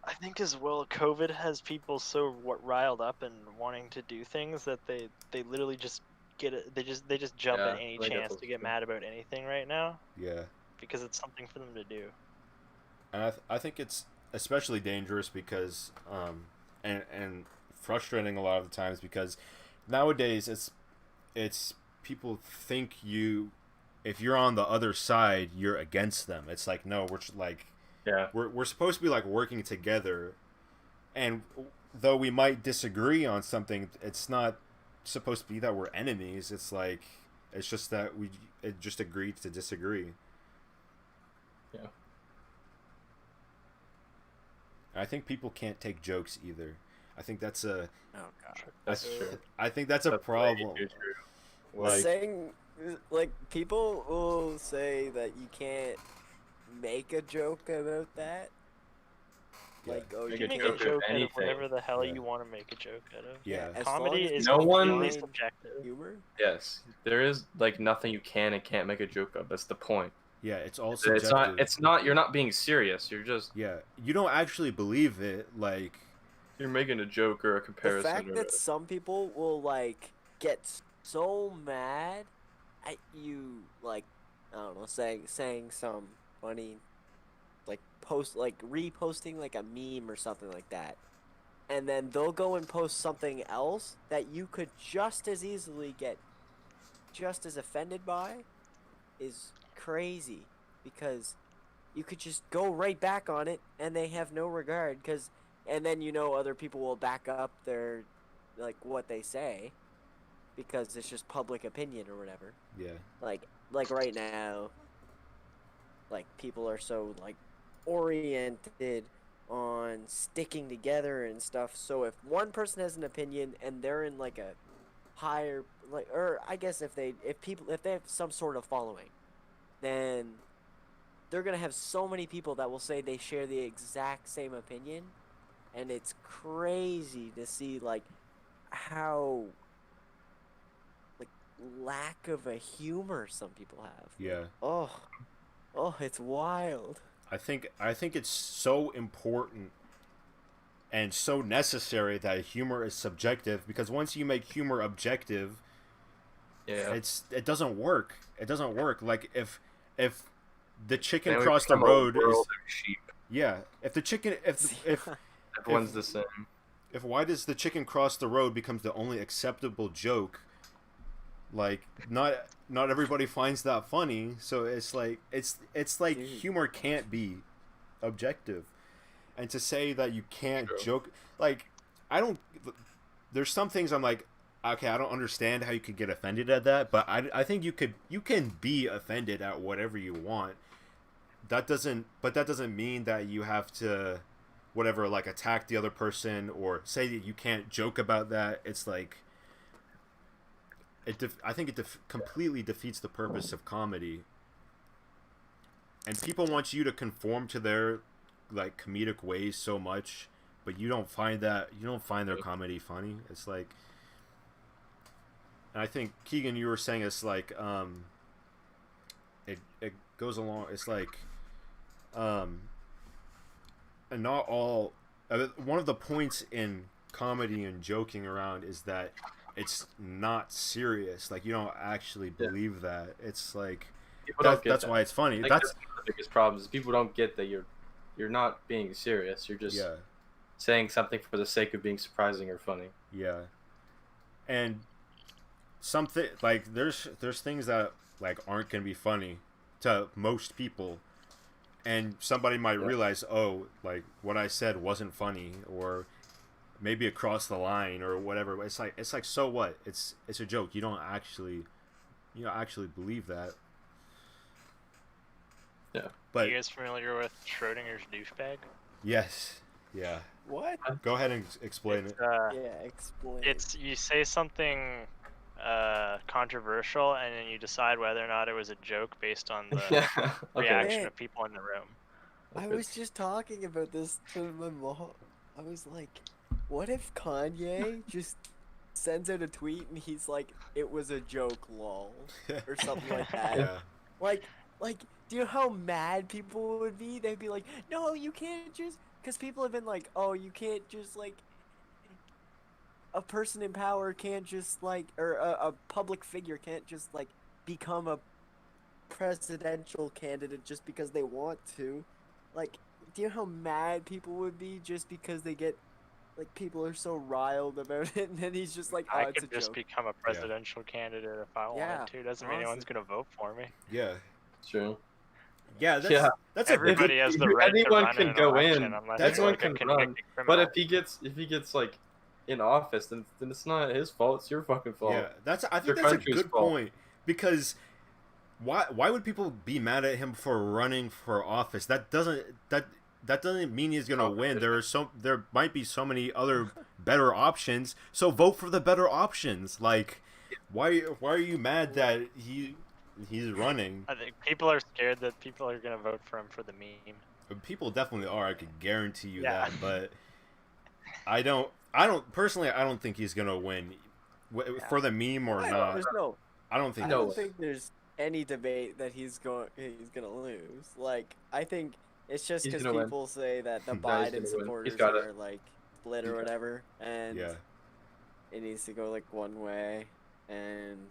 I think as well, COVID has people so riled up and wanting to do things that they literally just get it. They just jump Yeah, at any I think chance that's to get true. mad about anything right now Yeah. because it's something for them to do. And I think it's especially dangerous because and frustrating a lot of the times because nowadays it's people think if you're on the other side you're against them. It's like no, we're just like yeah. we're supposed to be like working together, and though we might disagree on something, it's not supposed to be that we're enemies. It's like it's just that we just agreed to disagree. Yeah. I think people can't take jokes either. I think that's a Oh god. That's true. I think that's a That's way problem. too true. Like Saying like people will say that you can't make a joke about that. Yeah. Like oh Make you a Make can't a joke of joke out of anything. whatever the hell Yeah. you want to make a joke out of. Yeah. as Comedy long as is people No one- completely find subjective. humor. Yes, there is like nothing you can and can't make a joke of. That's the point. yeah, it's all It's subjective. not. You're not being serious. You're just Yeah, you don't actually believe it. Like you're making a joke or a The comparison. fact or that some people will like get so mad at you, like I don't know, saying some funny, like reposting like a meme or something like that, and then they'll go and post something else that you could just as easily get just as offended by, is crazy because you could just go right back on it and they have no regard and then other people will back up their like what they say because it's just public opinion or whatever. yeah, Like right now, like people are so like oriented on sticking together and stuff. So if one person has an opinion and they're in like a higher or I guess if they have some sort of following, then they're gonna have so many people that will say they share the exact same opinion, and it's crazy to see like how like lack of a humor some people have. yeah. Oh, it's wild. I think it's so important and so necessary that humor is subjective, because once you make humor objective, Yeah. it doesn't work. It doesn't work. Like if the chicken Then we crossed the become a road world is, of sheep. yeah. If the chicken if Everyone's the same. if why does the chicken cross the road becomes the only acceptable joke, like not everybody finds that funny, so it's like Dude. humor can't be objective. And to say that you can't True. joke, like, I don't, there's some things I'm like, okay, I don't understand how you could get offended at that, but I think you can be offended at whatever you want. That doesn't mean that you have to, whatever, like, attack the other person or say that you can't joke about that. It's like, I think it completely defeats the purpose of comedy. And people want you to conform to their, like, comedic ways so much, but you don't find their comedy funny. It's like, and I think Keegan, you were saying it's like it goes along, it's like and not all one of the points in comedy and joking around is that it's not serious. Like, you don't actually believe that. It's like that's why it's funny. Like, that's one of the biggest problems. Is people don't get that you're not being serious. You're just saying something for the sake of being surprising or funny. Yeah. And something like there's things that, like, aren't gonna be funny to most people, and somebody might realize, oh, like, what I said wasn't funny, or maybe it crossed the line or whatever. It's like so what? It's a joke. You don't actually believe that. Yeah. But are you guys familiar with Schrodinger's douchebag? yes. Yeah. What? Go ahead and explain it. Yeah, explain. It's you say something controversial, and then you decide whether or not it was a joke based on the reaction of people in the room. I was just talking about this to my mom. I was like, what if Kanye just sends out a tweet and he's like, it was a joke, lol, or something like that. Yeah. Like, do you know how mad people would be? They'd be like, no, you can't just, because people have been like, oh, you can't just, like, a person in power can't just, like, or a public figure can't just, like, become a presidential candidate just because they want to. Like, do you know how mad people would be just because they get, like, people are so riled about it, and then he's just like, oh, I it's could a just joke. become a presidential candidate if I wanted to. Doesn't mean anyone's gonna vote for me. Yeah. True. Yeah, that's Everybody a has the right to anyone run can in an go election in. unless That's you're Anyone like a can convicted run. criminal. But if he gets like in office, then it's not his fault. It's your fucking fault. Yeah, I think Your that's a country's good fault. point, because why would people be mad at him for running for office? That doesn't mean he's gonna win. There might be so many other better options. So vote for the better options. Like, why are you mad that he's running? I think people are scared that people are gonna vote for him for the meme. People definitely are. I could guarantee you Yeah. that. But I don't personally. I don't think he's gonna win for the meme or not. There's I don't think. I don't think there's any debate that he's gonna lose. Like, I think it's just He's because gonna win. people say that the No, he's gonna Biden win. supporters He's got it. are like split or whatever, and Yeah. it needs to go like one way, and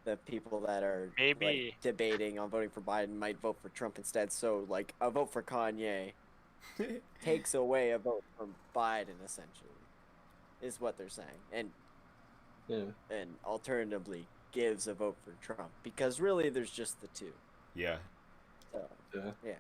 the people that are Maybe- like, debating on voting for Biden might vote for Trump instead. So like a vote for Kanye takes away a vote from Biden, essentially, is what they're saying, and alternatively gives a vote for Trump, because really there's just the two. Yeah. So yeah.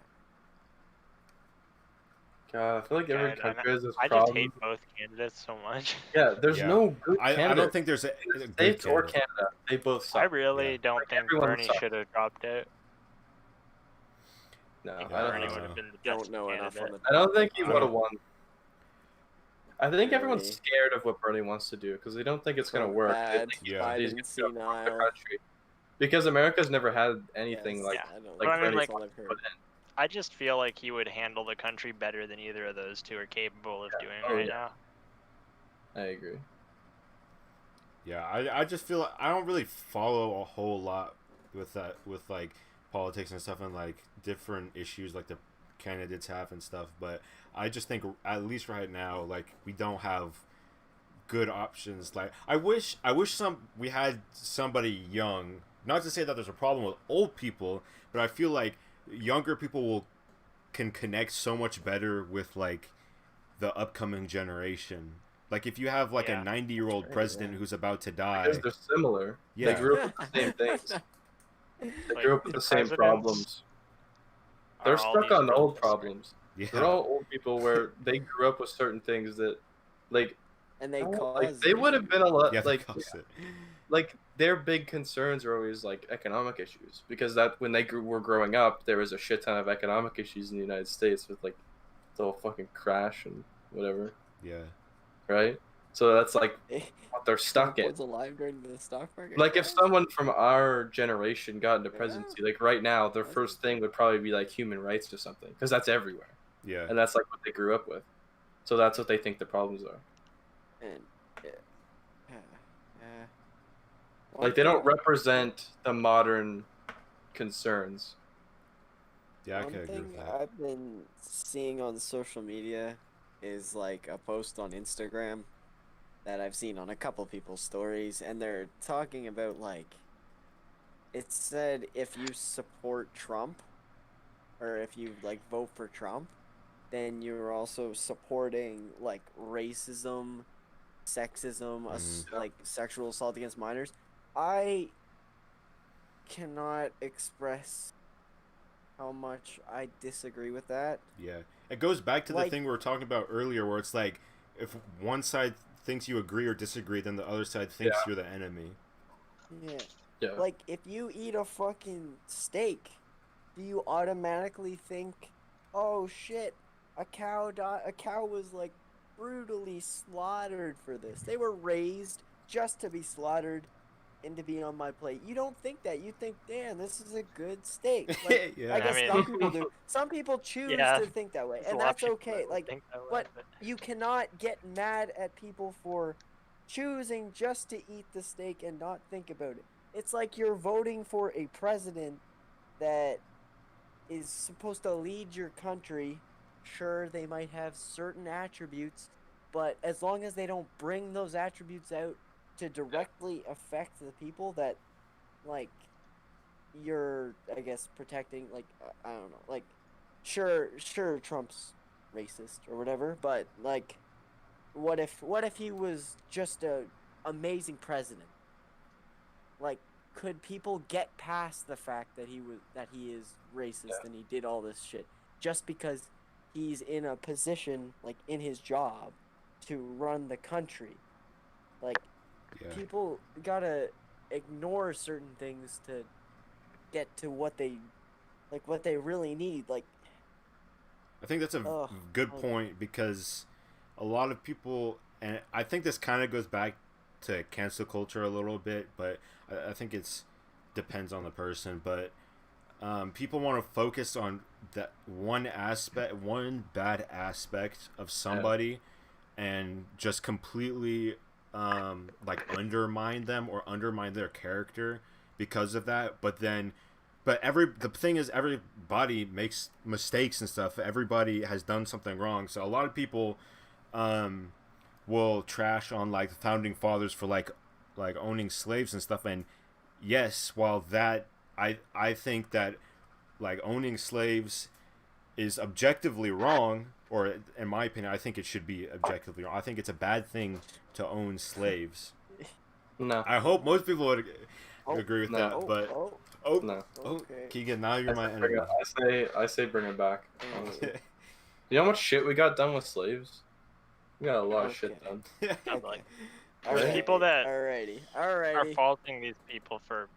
God, I feel like every God, country has this I problem. just hate both candidates so much. Yeah, there's Yeah. no good I candidate. don't think there's a good States or candidate. Canada, they both suck. I really Yeah. don't Like, think everyone Bernie sucks. should have dropped out. No, I think I don't Bernie think would so. have been the Don't best know enough on candidate. the. I don't think he I would have don't- won. I think everyone's Really? scared of what Bernie wants to do because they don't think it's going to work. They Bad, think Yeah. he's Biden going to fuck the senile. country. Because America's never had anything Yes, like Yeah. I know, like But I mean, Bernie like- all I've heard. put in. I just feel like he would handle the country better than either of those two are capable of doing Oh, right yeah. now. I agree. Yeah, I just feel I don't really follow a whole lot with that, with like politics and stuff and like different issues like the candidates have and stuff, but I just think at least right now, like, we don't have good options. Like, I wish we had somebody young. Not to say that there's a problem with old people, but I feel like younger people can connect so much better with like the upcoming generation. Like, if you have like a 90-year-old president who's about to die, Because they're similar. Yeah. They grew up with the same things. They Like, grew up with the same presidents problems. They're are all stuck these on really old disparate. problems. They're all old people where they grew up with certain things that, like, And they like cause they would have been a lot, yeah, like, like their big concerns are always like economic issues, because that when they were growing up, there was a shit ton of economic issues in the United States with like the whole fucking crash and whatever, yeah. right? So that's like what they're stuck in. Was alive during the stock market. Like, if crash? someone from our generation got into presidency, like right now, their first thing would probably be like human rights or something, because that's everywhere, Yeah. and that's like what they grew up with. So that's what they think the problems are. And Like, they don't represent the modern concerns. Yeah, I One can agree with thing that. I've been seeing on social media is like a post on Instagram that I've seen on a couple people's stories, and they're talking about like, it said if you support Trump or if you like vote for Trump, then you're also supporting like racism, sexism, like sexual assault against minors. I cannot express how much I disagree with that. Yeah. It goes back to the Like- thing we were talking about earlier, where it's like, if one side thinks you agree or disagree, then the other side thinks you're the enemy. Yeah. Like, if you eat a fucking steak, do you automatically think, oh shit, a cow was like brutally slaughtered for this. They were raised just to be slaughtered and to be on my plate. You don't think that. You think, damn, this is a good steak. Like, Yeah. I guess I mean- some people do. Some people choose Yeah, to think that way, There's a and lot of that's people okay. that Like, think that way, but you cannot get mad at people for choosing just to eat the steak and not think about it. It's like you're voting for a president that is supposed to lead your country. Sure, they might have certain attributes, but as long as they don't bring those attributes out to directly affect the people that, like, you're, I guess, protecting, like, I don't know, like, sure, Trump's racist or whatever, but, like, what if he was just a amazing president? Like, could people get past the fact that he is racist and he did all this shit just because he's in a position, like, in his job to run the country? Like, people gotta ignore certain things to get to what they really need. Like, I think that's a good point, because a lot of people, and I think this kind of goes back to cancel culture a little bit, but I think it's depends on the person. But people want to focus on that one bad aspect of somebody, and just completely like undermine them or undermine their character because of that. But the thing is, everybody makes mistakes and stuff. Everybody has done something wrong. So a lot of people will trash on like the founding fathers for like owning slaves and stuff. And yes, while that I think that like owning slaves is objectively wrong, or in my opinion, I think it should be objectively wrong. I think it's a bad thing to own slaves. No. I hope most people would agree with that, but No. Okay. Keegan, now you're my enemy. I say bring it back. Honestly. You know how much shit we got done with slaves? We got a lot of shit done. Like, Alrighty, people that alrighty. are faulting these people for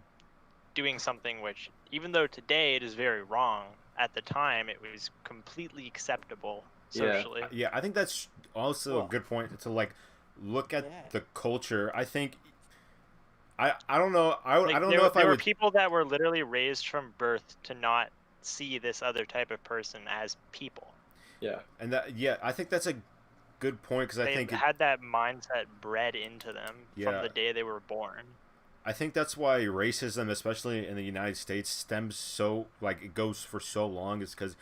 doing something which, even though today it is very wrong, at the time it was completely acceptable socially. Yeah, I think that's also a good point to like look at the culture. I think I don't know. I don't know if there I were would. people that were literally raised from birth to not see this other type of person as people. Yeah, and I think that's a good point, because I think had that mindset bred into them from the day they were born. I think that's why racism, especially in the United States, stems so like it goes for so long. Is because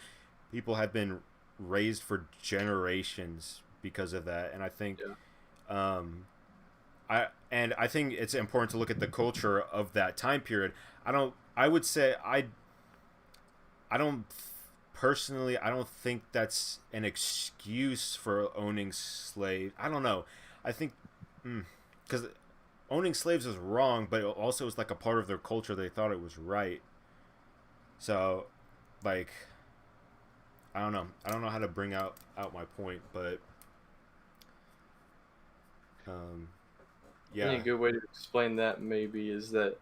people have been raised for generations because of that, and I think, um, I think it's important to look at the culture of that time period. I would say I don't personally. I don't think that's an excuse for owning slaves. I don't know. I think because owning slaves is wrong, but it also is like a part of their culture. They thought it was right. So, like, I don't know. I don't know how to bring out my point, but I think a good way to explain that maybe is that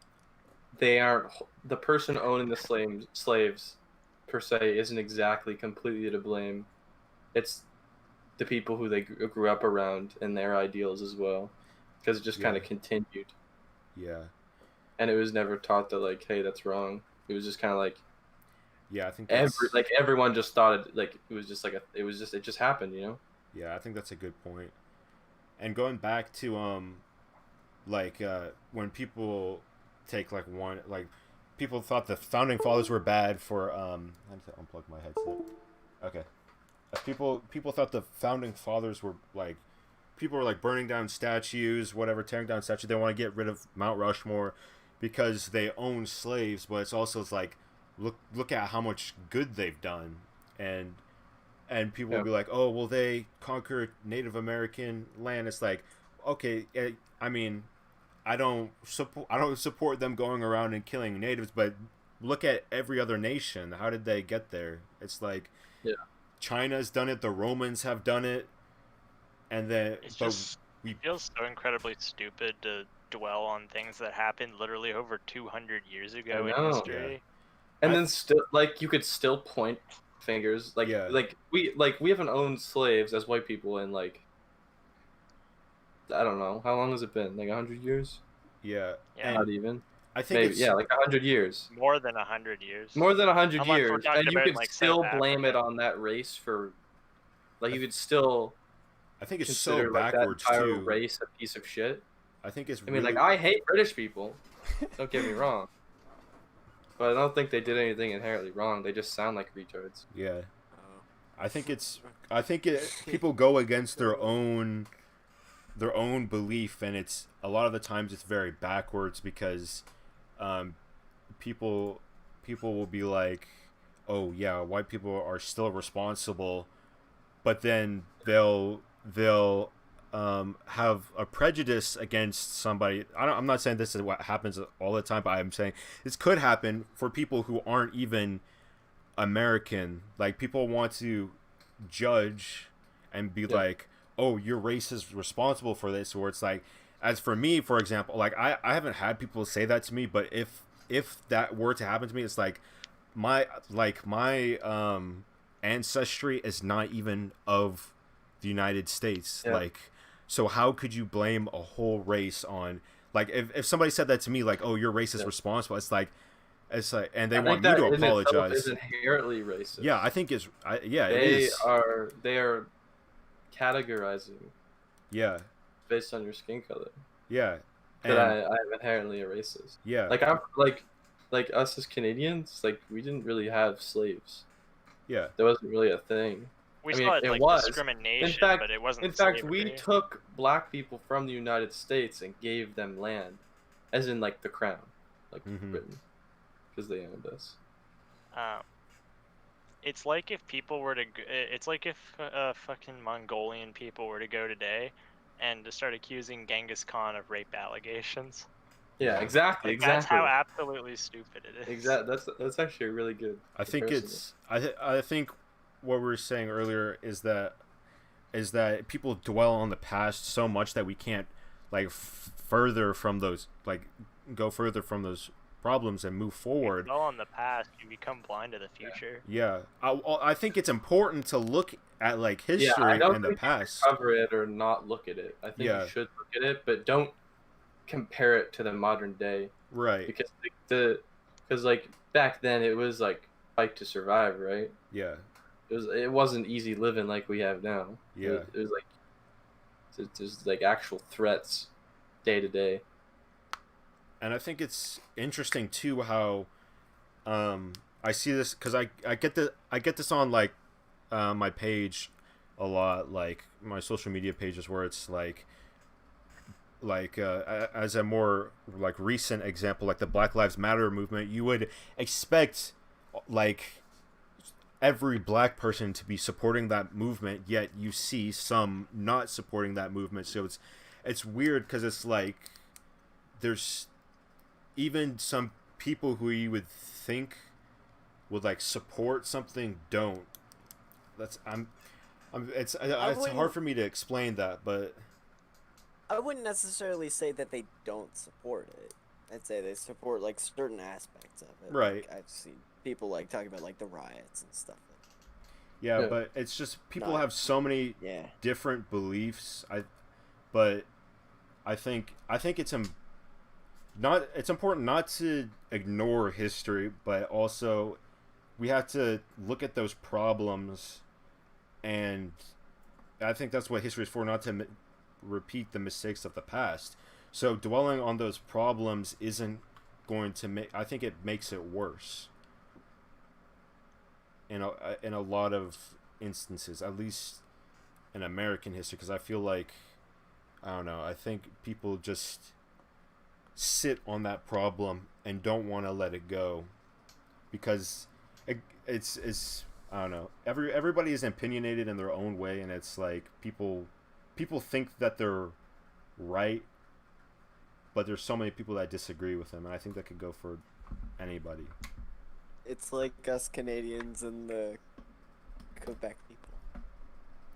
they aren't the person owning the slaves per se isn't exactly completely to blame. It's the people who they grew up around and their ideals as well, because it just kind of continued. Yeah. And it was never taught that like, hey, that's wrong. It was just kind of like, yeah, I think everyone just thought it like it was just like it just happened, you know. Yeah, I think that's a good point. And going back to when people take people thought the founding fathers were bad for I need to unplug my headset. Okay. People thought the founding fathers were like, people were like burning down statues, whatever, tearing down statues. They want to get rid of Mount Rushmore because they own slaves, but it's like look at how much good they've done, and people will be like, oh well, they conquered Native American land. It's like, okay, I mean, I don't support them going around and killing natives, but look at every other nation. How did they get there? It's like, China's done it, the Romans have done it, and then feels so incredibly stupid to dwell on things that happened literally over 200 years ago in history. Yeah. And then still, like, you could still point fingers, like we haven't owned slaves as white people in like, I don't know, how long has it been? Like 100 years? Yeah. Not even. I think maybe like 100 years. More than 100 years. More than 100 years, and you could like still blame it on that race for, like, you could still. I think it's consider, so like, backwards that entire too. Race a piece of shit. I think it's. I mean, like, I hate British people. Don't get me wrong. But I don't think they did anything inherently wrong. They just sound like retards. Yeah. I think people go against their own belief, and it's a lot of the times it's very backwards because people will be like, oh yeah, white people are still responsible, but then they'll have a prejudice against somebody. I'm not saying this is what happens all the time, but I'm saying this could happen for people who aren't even American. Like, people want to judge and be like, oh, your race is responsible for this, or it's like, as for me, for example, like I haven't had people say that to me, but if that were to happen to me, it's like my ancestry is not even of the United States. Like, so how could you blame a whole race on, like, if somebody said that to me, like, oh, your race is responsible, it's like, and they want me to apologize. Is inherently racist. Yeah, I think it is. They are categorizing. Yeah. Based on your skin color. Yeah. That I'm inherently a racist. Yeah. Like, I'm like us as Canadians, like, we didn't really have slaves. Yeah. That wasn't really a thing. We saw it like discrimination, but it wasn't. In fact, we took black people from the United States and gave them land, as in like the crown, like Britain, because they owned us. It's like if people were to. It's like if fucking Mongolian people were to go today, and to start accusing Genghis Khan of rape allegations. Yeah, exactly. That's how absolutely stupid it is. Exactly. That's actually a really good. I think it's. I think what we were saying earlier is that people dwell on the past so much that we can't like further from those, like, go further from those problems and move forward. Dwell on the past, you become blind to the future. Yeah. I think it's important to look at, like, history in the past. Cover it or not look at it. I think you should look at it, but don't compare it to the modern day. Right. Because like back then it was like fight to survive, right? Yeah. It wasn't easy living like we have now. Yeah. It was like there's like actual threats day to day. and I think it's interesting too how I see this because I get this on like my page a lot, like my social media pages, where it's like as a more like recent example, like the Black Lives Matter movement, you would expect like every black person to be supporting that movement, yet you see some not supporting that movement. So it's weird because it's like there's even some people who you would think would like support something don't. It's hard for me to explain that, but I wouldn't necessarily say that they don't support it. I'd say they support like certain aspects of it. Right. Like, I've seen people like talking about like the riots and stuff. yeah, but it's just people have so many different beliefs. But I think it's it's important not to ignore history, but also we have to look at those problems, and I think that's what history is for, not to repeat the mistakes of the past. So dwelling on those problems isn't going to make, I think it makes it worse in a lot of instances, at least in American history, because I feel like, I don't know, I think people just sit on that problem and don't want to let it go because it's I don't know, everybody is opinionated in their own way, and it's like people think that they're right, but there's so many people that disagree with them, and I think that could go for anybody. It's like us Canadians and the Quebec people.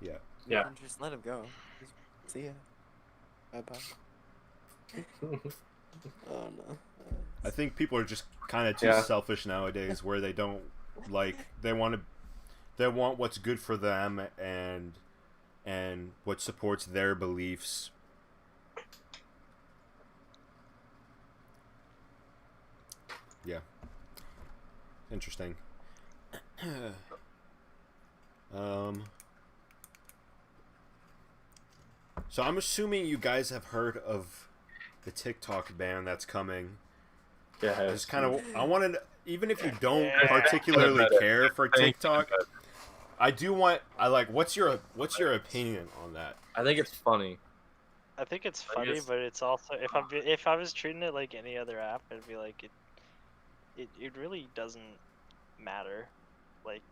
Yeah. Yeah. Just let them go. Just, see ya. Bye-bye. Oh, no. I think people are just kind of too selfish nowadays, where they don't like, they want what's good for them and what supports their beliefs. Yeah. Interesting. So I'm assuming you guys have heard of the TikTok ban that's coming. Yeah. It's kind of, I wanted, even if you don't particularly care for TikTok, what's your opinion on that? I think it's funny. I think it's funny, but it's also, if I was treating it like any other app, I'd be like, it really doesn't matter. Like,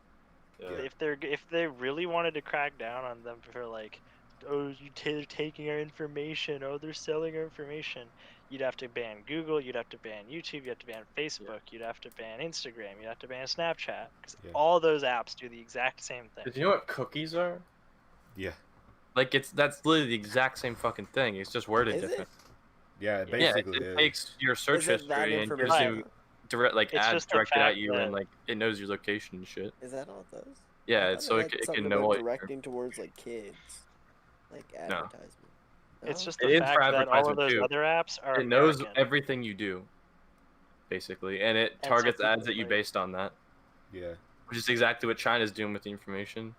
if they really wanted to crack down on them for like, oh, they're taking our information, oh, they're selling our information, you'd have to ban Google, you'd have to ban YouTube, you'd have to ban Facebook, you'd have to ban Instagram, you'd have to ban Snapchat, because all those apps do the exact same thing. Did you know what cookies are? Yeah. Like, that's literally the exact same fucking thing. It's just worded different. Yeah, it basically it takes your search history and gives you direct, like, ads directed at you, and like it knows your location and shit. Is that all it does? Yeah, it's so it can know what directing towards like kids, like advertisement. No? It's just the fact that all of those other apps are It knows everything you do, basically, and it targets ads at you based on that. Yeah. Which is exactly what China's doing with the information.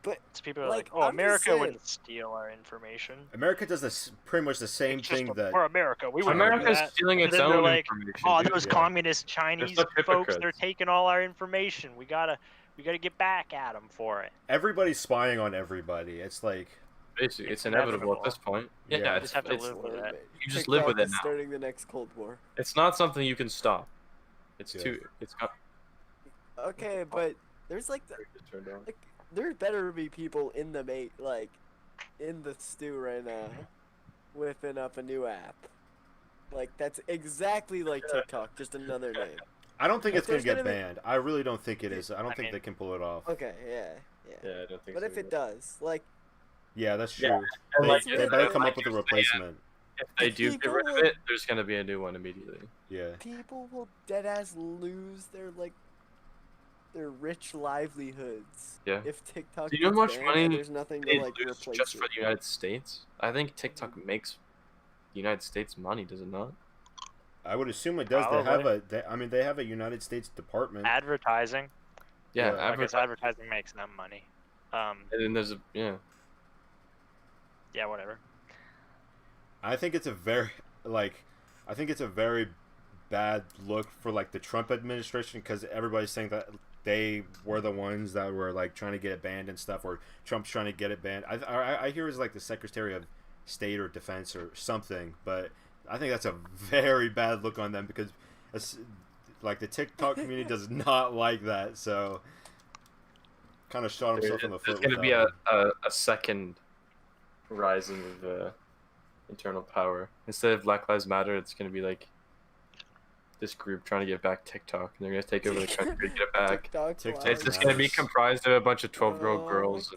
But people are like, oh, America wouldn't steal our information. America does this pretty much the same thing that. For America, we wouldn't. America's stealing its own information. Oh, those communist Chinese folks, they're taking all our information. We gotta get back at them for it. Everybody's spying on everybody. It's like. Basically, it's inevitable at this point. Yeah, you just have to live with it. You just live with it now. Starting the next Cold War. It's not something you can stop. It's It's not. Okay, but there's like there better be people in the in the stew right now, whipping up a new app. Like, that's exactly like TikTok, just another name. I don't think it's gonna get banned. I really don't think it is. I don't think they can pull it off. Okay, yeah. Yeah, I don't think. But if it does, like. Yeah, that's true. Yeah. They better come up with a replacement. If they do get rid of it, there's gonna be a new one immediately. Yeah. People will deadass lose their rich livelihoods. Yeah. If TikTok. Do you know how much money there's nothing to like lose replace just for the United States? I think TikTok makes the United States money, does it not? I would assume it does. They have a United States department. Advertising. Yeah, advertising makes them money. And then there's Yeah, whatever. I think it's a very I think it's a very bad look for like the Trump administration because everybody's saying that they were the ones that were like trying to get it banned and stuff, or Trump's trying to get it banned. I hear it's like the Secretary of State or Defense or something, but I think that's a very bad look on them because like the TikTok community does not like that, so kind of shot himself in the foot. There's going to be a second rising of internal power. Instead of Black Lives Matter, it's going to be like this group trying to get back TikTok, and they're going to take over the country to get it back. It's just going to be comprised of a bunch of 12-year-old girls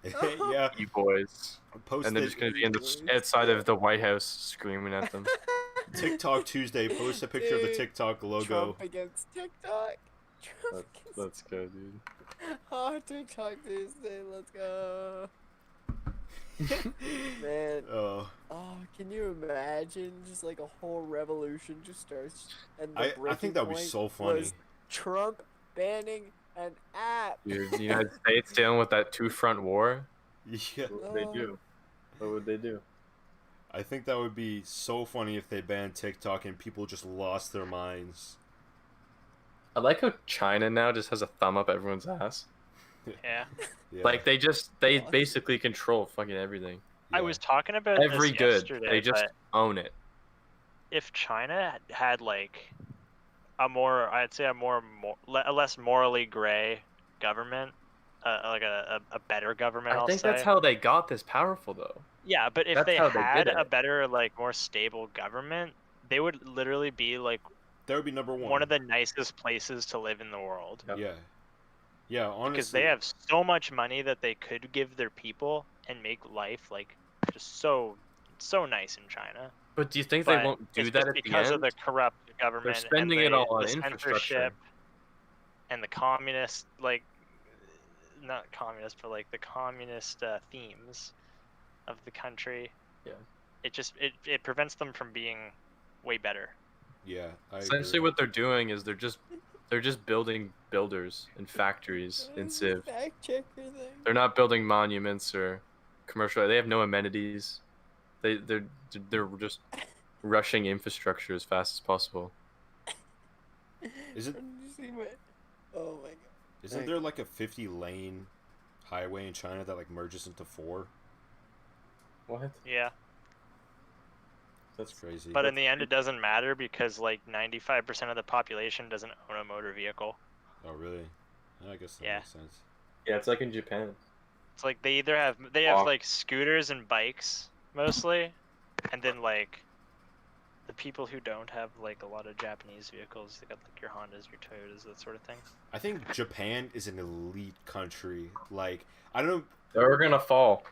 and yeah, boys. And they're just going to be in the outside of the White House screaming at them. TikTok Tuesday, post a picture of the TikTok logo. Trump against TikTok. Let's go, dude. Oh, TikTok Tuesday, let's go. Man. Oh, can you imagine just like a whole revolution just starts? And I think that would be so funny. Trump banning an app. Dude, the United States dealing with that two-front war. Yeah. What would they do? What would they do? I think that would be so funny if they banned TikTok and people just lost their minds. I like how China now just has a thumb up everyone's ass. Yeah. Yeah. Like they basically control fucking everything. I was talking about Every this good, yesterday, they just but own it. if China had like a less morally gray government, like a better government. I think that's how they got this powerful, though. Yeah, but if That's they how they had did a it. better, like more stable government, they would literally be like that would be number one. one of the nicest places to live in the world. Yep. Yeah. Yeah, honestly. Because they have so much money that they could give their people and make life like just so nice in China. But do you think But they won't do it's that just at the because end? of the corrupt government. They're spending and it all on the infrastructure. censorship and the communist, like not communist, but like the communist themes of the country. Yeah. It prevents them from being way better. Yeah, I Essentially, agree. what they're doing is they're just building builders and factories in Civ. Fact checker thing. They're not building monuments or commercial. They have no amenities. They're just rushing infrastructure as fast as possible. Is it? Did you see my... Oh my god. Isn't there like a 50-lane highway in China that like merges into 4? What? Yeah. That's crazy. But in the end, it doesn't matter because like 95% of the population doesn't own a motor vehicle. Oh really? I guess that Yeah. makes sense. Yeah, it's like in Japan. It's like they have like scooters and bikes mostly, and then like the people who don't have like a lot of Japanese vehicles, they got like your Hondas, your Toyotas, that sort of thing. I think Japan is an elite country. Like I don't They're gonna fall.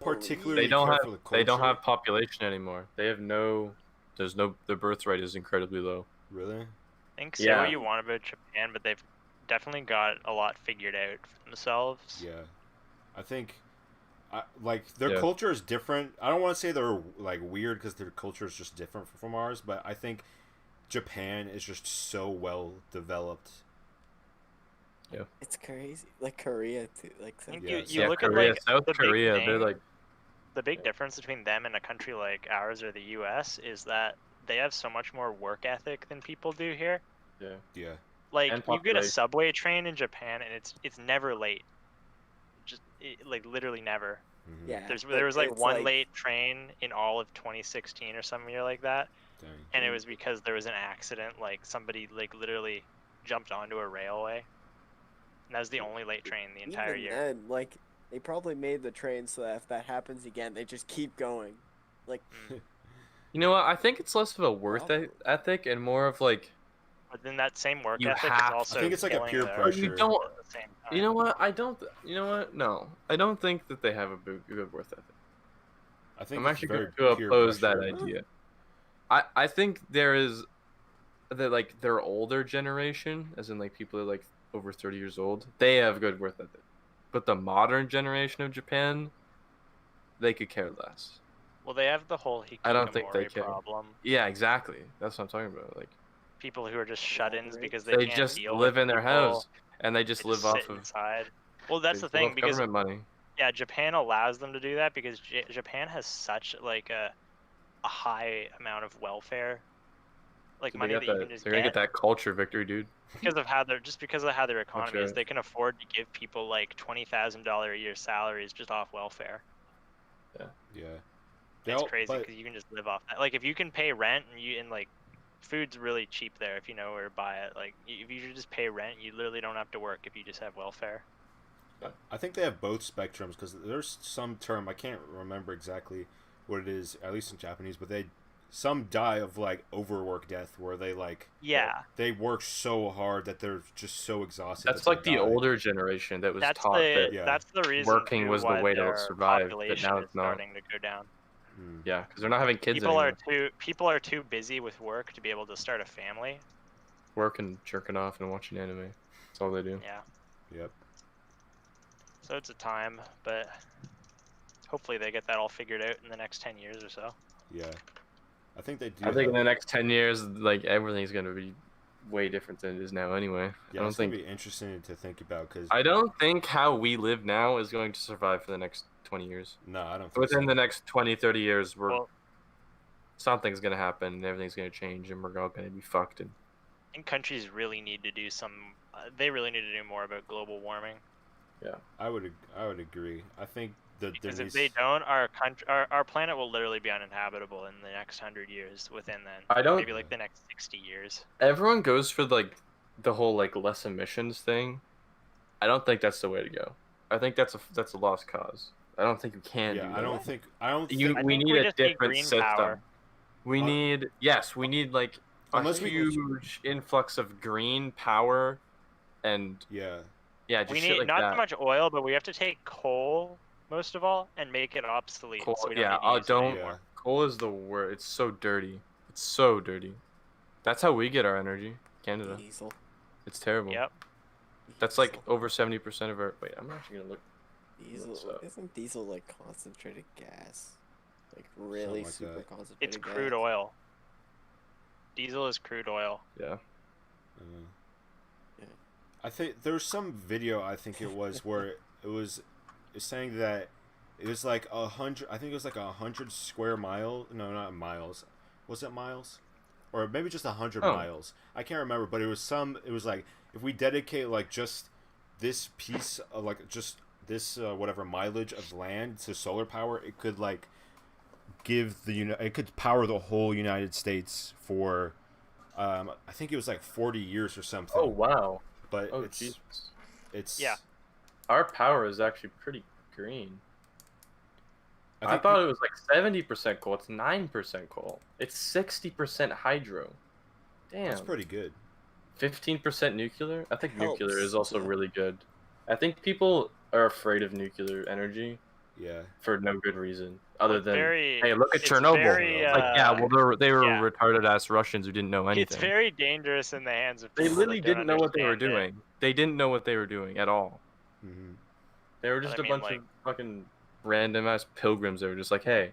particularly They don't care have for the culture. they don't have population anymore. They have no. Their birth rate is incredibly low. Really? I think say Yeah. what you want about Japan, but they've definitely got a lot figured out for themselves. Yeah. I think like their Yeah. culture is different. I don't want to say they're like weird because their culture is just different from ours, but I think Japan is just so well developed. It's crazy. Like Korea too. Like I think Yeah, you look Korea, at like South the big Korea. They're thing- like the big difference between them and a country like ours or the U.S. is that they have so much more work ethic than people do here. Yeah. Like And you get a population. subway train in Japan and it's never late. Like literally never. Mhm. yeah. There was like it's one late train in all of 2016 or some year like that, Dang. and it was because there was an accident. Like somebody like literally jumped onto a railway, and that was the only late train the entire Even year. then, like they probably made the train so that if that happens again, they just keep going. Like You know what? I think it's less of a worth Probably. ethic and more of like But then that same work You ethic have is to. also I think it's like a killing peer their- pressure. You don't- at the same time. you know what? You know what? No, I don't think that they have a good worth ethic. I think I'm it's actually very going to peer oppose that pressure. idea. I think there is that like their older generation, as in like people who are like over 30 years old, they have good worth ethic. But the modern generation of Japan, they could care less. Well, they have the whole I don't think they hikikomori care. problem. Yeah, exactly. That's what I'm talking about. Like People who are just shut-ins Right. because they can't just deal live with in their people. house and they They just just live sit off of inside. Well, that's they the live thing off because government money. yeah, Japan allows them to do that because Japan has such like a a high amount of welfare, like So money that you can just they're gonna get get that culture victory, dude. because of how their economy is. sure. They can afford to give people like $20,000 a year salaries just off welfare. Yeah. It's crazy because you can just live off that. Like if you can pay rent and like food's really cheap there if you know where to buy it. Like if you just pay rent, you literally don't have to work if you just have welfare. I think they have both spectrums because there's some term I can't remember exactly what it is, at least in Japanese, but some die of like overwork death where they like they work so hard that they're just so exhausted. That's that like the die. older generation that was That's taught that that's the reason working was the why way to their survive, but population now is it's not. starting to go down. Yeah, because they're not having kids People anymore. people are too busy with work to be able to start a family. Working, jerking off, and watching anime. That's all they do. Yeah. Yep. So it's a time, but hopefully they get that all figured out in the next 10 years or so. Yeah. I think they do. I think in the next 10 years, like everything's gonna be way different than it is now. Anyway, Yeah, it's gonna be interesting to think about because I don't think how we live now is going to survive for the next 20 years. No, I don't think Within so. the next 20, 30 years, something's gonna happen and everything's gonna change and we're all gonna be fucked. And I think countries really need to do they really need to do more about global warming. Yeah, I would agree. I think because if they don't, our planet will literally be uninhabitable in the next 100 years. Within then, maybe like the next 60 years. Everyone goes for like the whole like less emissions thing. I don't think that's the way to go. I think that's a lost cause. I don't think you can do that. I don't think we need a different system. Power. We need like a huge influx of green power, and just we shit need like not that. so much oil, but we have to take coal most of all and make it obsolete. Coal, so we don't need to use it anymore. Coal is the worst. It's so dirty. It's so dirty. That's how we get our energy, Canada. Diesel. It's terrible. Yep. That's like over 70% of our. Wait, I'm actually gonna look. Diesel isn't diesel like concentrated gas, like really like super that. concentrated. It's gas. crude oil. Diesel is crude oil. Yeah. I think there was some video I think it was where it was saying that it was like 100. I think it was like 100 square mile. No, not miles. Was it miles? Or maybe just 100 miles. I can't remember, but it was some. It was like if we dedicate like just this piece of like just this whatever mileage of land to solar power, it could like give it could power the whole United States for I think it was like 40 years or something. Oh wow. But it's yeah. Our power is actually pretty green. I thought it was like 70% coal. It's 9% coal. It's 60% hydro. Damn. That's pretty good. 15% nuclear. I think nuclear is also really good. I think people are afraid of nuclear energy. Yeah. For no good reason, other than hey, look at Chernobyl. They were retarded ass Russians who didn't know anything. It's very dangerous in the hands of people. They literally didn't know what they were it. doing. They didn't know what they were doing at all. Mm-hmm. They were just a bunch of fucking random ass pilgrims. They were just like, hey,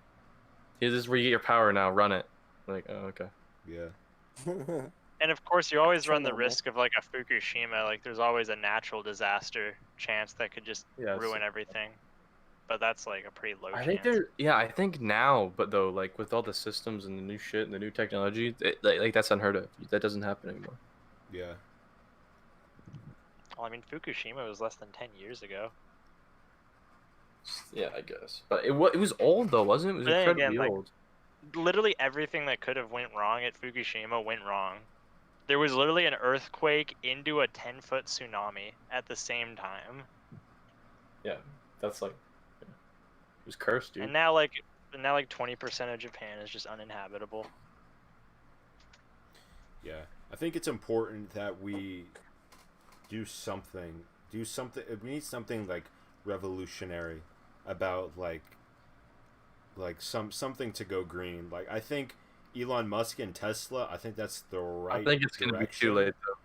this is where you get your power now. Run it. Like, oh, okay. Yeah. And of course, you always run the risk of like a Fukushima. Like, there's always a natural disaster chance that could just ruin everything. But that's like a pretty low chance. I think now, but though, like with all the systems and the new shit and the new technology, like that's unheard of. That doesn't happen anymore. Yeah. Well, I mean, Fukushima was less than 10 years ago. Yeah, I guess. But it was old though, wasn't it? It was incredibly old. Literally everything that could have went wrong at Fukushima went wrong. There was literally an earthquake into a 10-foot tsunami at the same time. Yeah, that's like. It was cursed, dude. And now like 20% of Japan is just uninhabitable. Yeah, I think it's important that we do something. We need something like revolutionary about like something to go green. Like I think Elon Musk and Tesla. I think that's the right. I think it's gonna be too late though.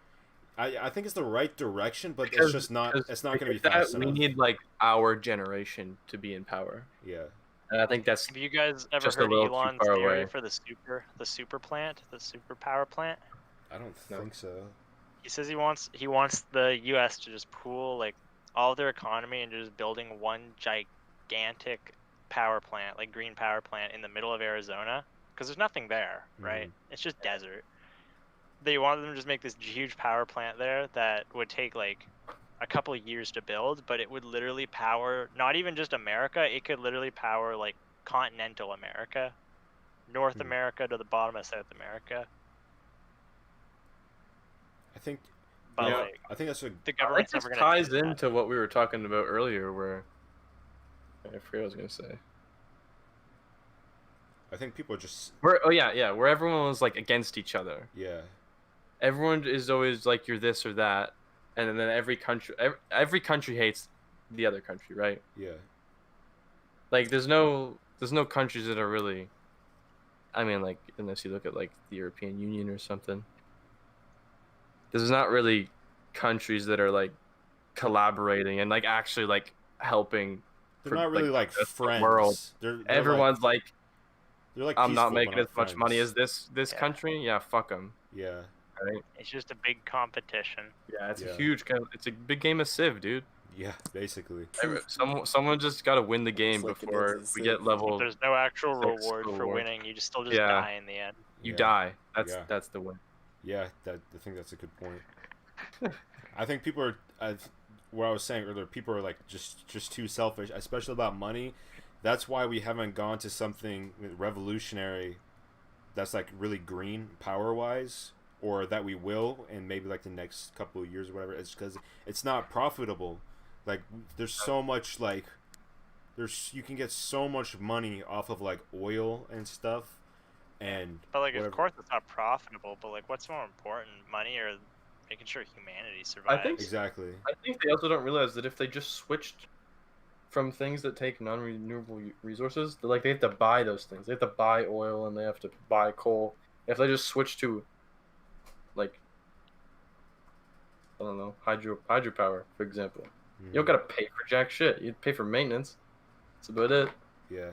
I think it's the right direction, but it's just not. It's not going to be fast enough. We need like our generation to be in power. Yeah. And I think that's. Have you guys ever heard Elon's theory for the super plant, the super power plant? I don't think so. He says he wants the U.S. to just pool like all of their economy and just building one gigantic power plant, like green power plant, in the middle of Arizona, because there's nothing there, right? It's just desert. They wanted them to just make this huge power plant there that would take like a couple of years to build, but it would literally power not even just America, it could literally power like continental America, North America to the bottom of South America. I think, but yeah, like, I think that's a. the government's this never going to ties into what we were talking about earlier, where I forget what I was gonna say. I think people are just. Where where everyone was like against each other. Yeah. Everyone is always like you're this or that, and then every country hates the other country, right? Yeah. Like there's no countries that are really, I mean, like unless you look at like the European Union or something, there's not really countries that are like collaborating and like actually like helping. They're not really like friends. The world. They're Everyone's like they're like I'm not peaceful, making but as much friends. money as this country. Yeah, fuck them. Yeah. Right? It's just a big competition. Yeah, it's Yeah. a huge it's a big game of Civ, dude. Yeah, basically. Someone just got to win the game like before it's a we Civ. get level. There's no actual 6 reward for reward. winning. You just still just Yeah. die in the end. You Yeah. die. Yeah. That's the win. Yeah, I think that's a good point. I think people are, what I was saying earlier, people are like just too selfish, especially about money. That's why we haven't gone to something revolutionary that's like really green power-wise, or that we will in maybe like the next couple of years or whatever. It's because it's not profitable. Like there's so much like you can get so much money off of like oil and stuff, and But like, whatever. of course, it's not profitable. But like, what's more important, money or making sure humanity survives? I think Exactly. I think they also don't realize that if they just switched from things that take non-renewable resources, they have to buy those things. They have to buy oil and they have to buy coal. If they just switch to, like, I don't know, hydropower, for example, you don't gotta pay for jack shit. You pay for maintenance. That's about it. Yeah.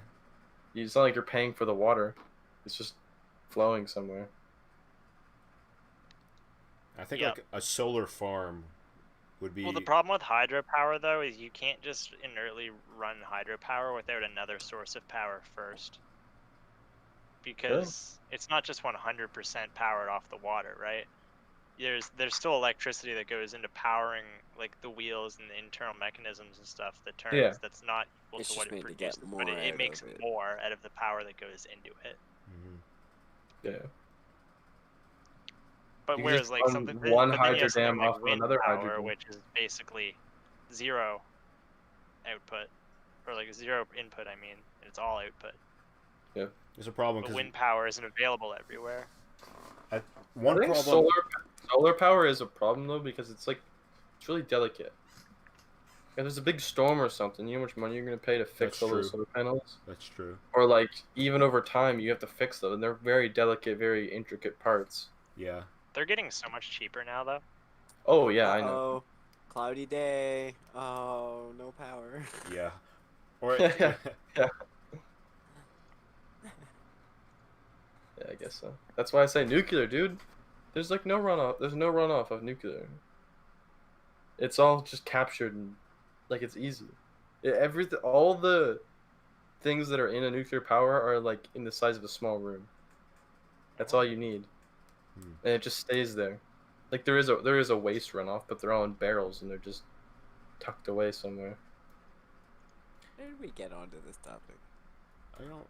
It's not like you're paying for the water. It's just flowing somewhere. I think Yep. like a solar farm would be. Well, the problem with hydropower though is you can't just inertly run hydropower without another source of power first, because it's not just 100% powered off the water, right? There's still electricity that goes into powering like the wheels and the internal mechanisms and stuff that turns. Yeah. That's not equal It's to just what it made to get produces, more but it out makes of it. more out of the power that goes into it. Mhm. Yeah. But You whereas just like run something, one but then you hydro have something dam like off of wind another power, hydro dam. which is basically zero output, or like zero input. I mean, it's all output. There's a problem But because wind power isn't available everywhere. one I think problem. solar power is a problem though because it's really delicate. If there's a big storm or something, you know how much money you're gonna pay to fix That's all those true. solar panels? That's true. Or like even over time, you have to fix them, and they're very delicate, very intricate parts. Yeah. They're getting so much cheaper now, though. Oh yeah, I know. Uh-oh. Cloudy day. Oh, no power. Yeah. Or Yeah. Yeah, I guess so. That's why I say nuclear, dude. There's like no runoff. There's no runoff of nuclear. It's all just captured and like it's easy. All the things that are in a nuclear power are like in the size of a small room. That's all you need, and it just stays there. Like there is a waste runoff, but they're all in barrels and they're just tucked away somewhere. How did we get onto this topic? I don't.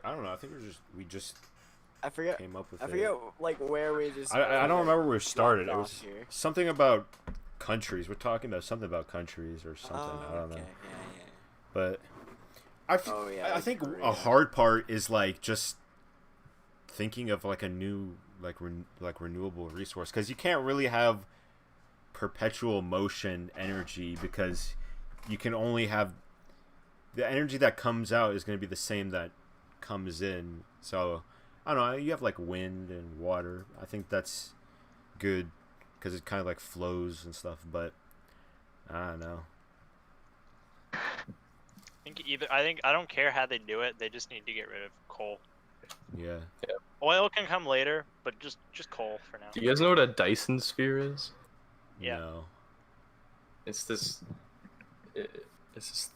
I don't know. I think we just I forget. came up with I it. forget like where we just. I don't remember where we started. It off was here. something about countries. We're talking about something about countries or something. Oh, I don't know. okay. But Oh, yeah, I think Korea. a hard part is like just thinking of like a new like renewable resource, because you can't really have perpetual motion energy, because you can only have the energy that comes out is going to be the same that comes in. So I don't know, you have like wind and water. I think that's good because it kind of like flows and stuff, but I don't know. I think I don't care how they do it. They just need to get rid of coal. Yeah. Oil can come later, but just coal for now. Do you guys know what a Dyson sphere is? Yeah. No. It's this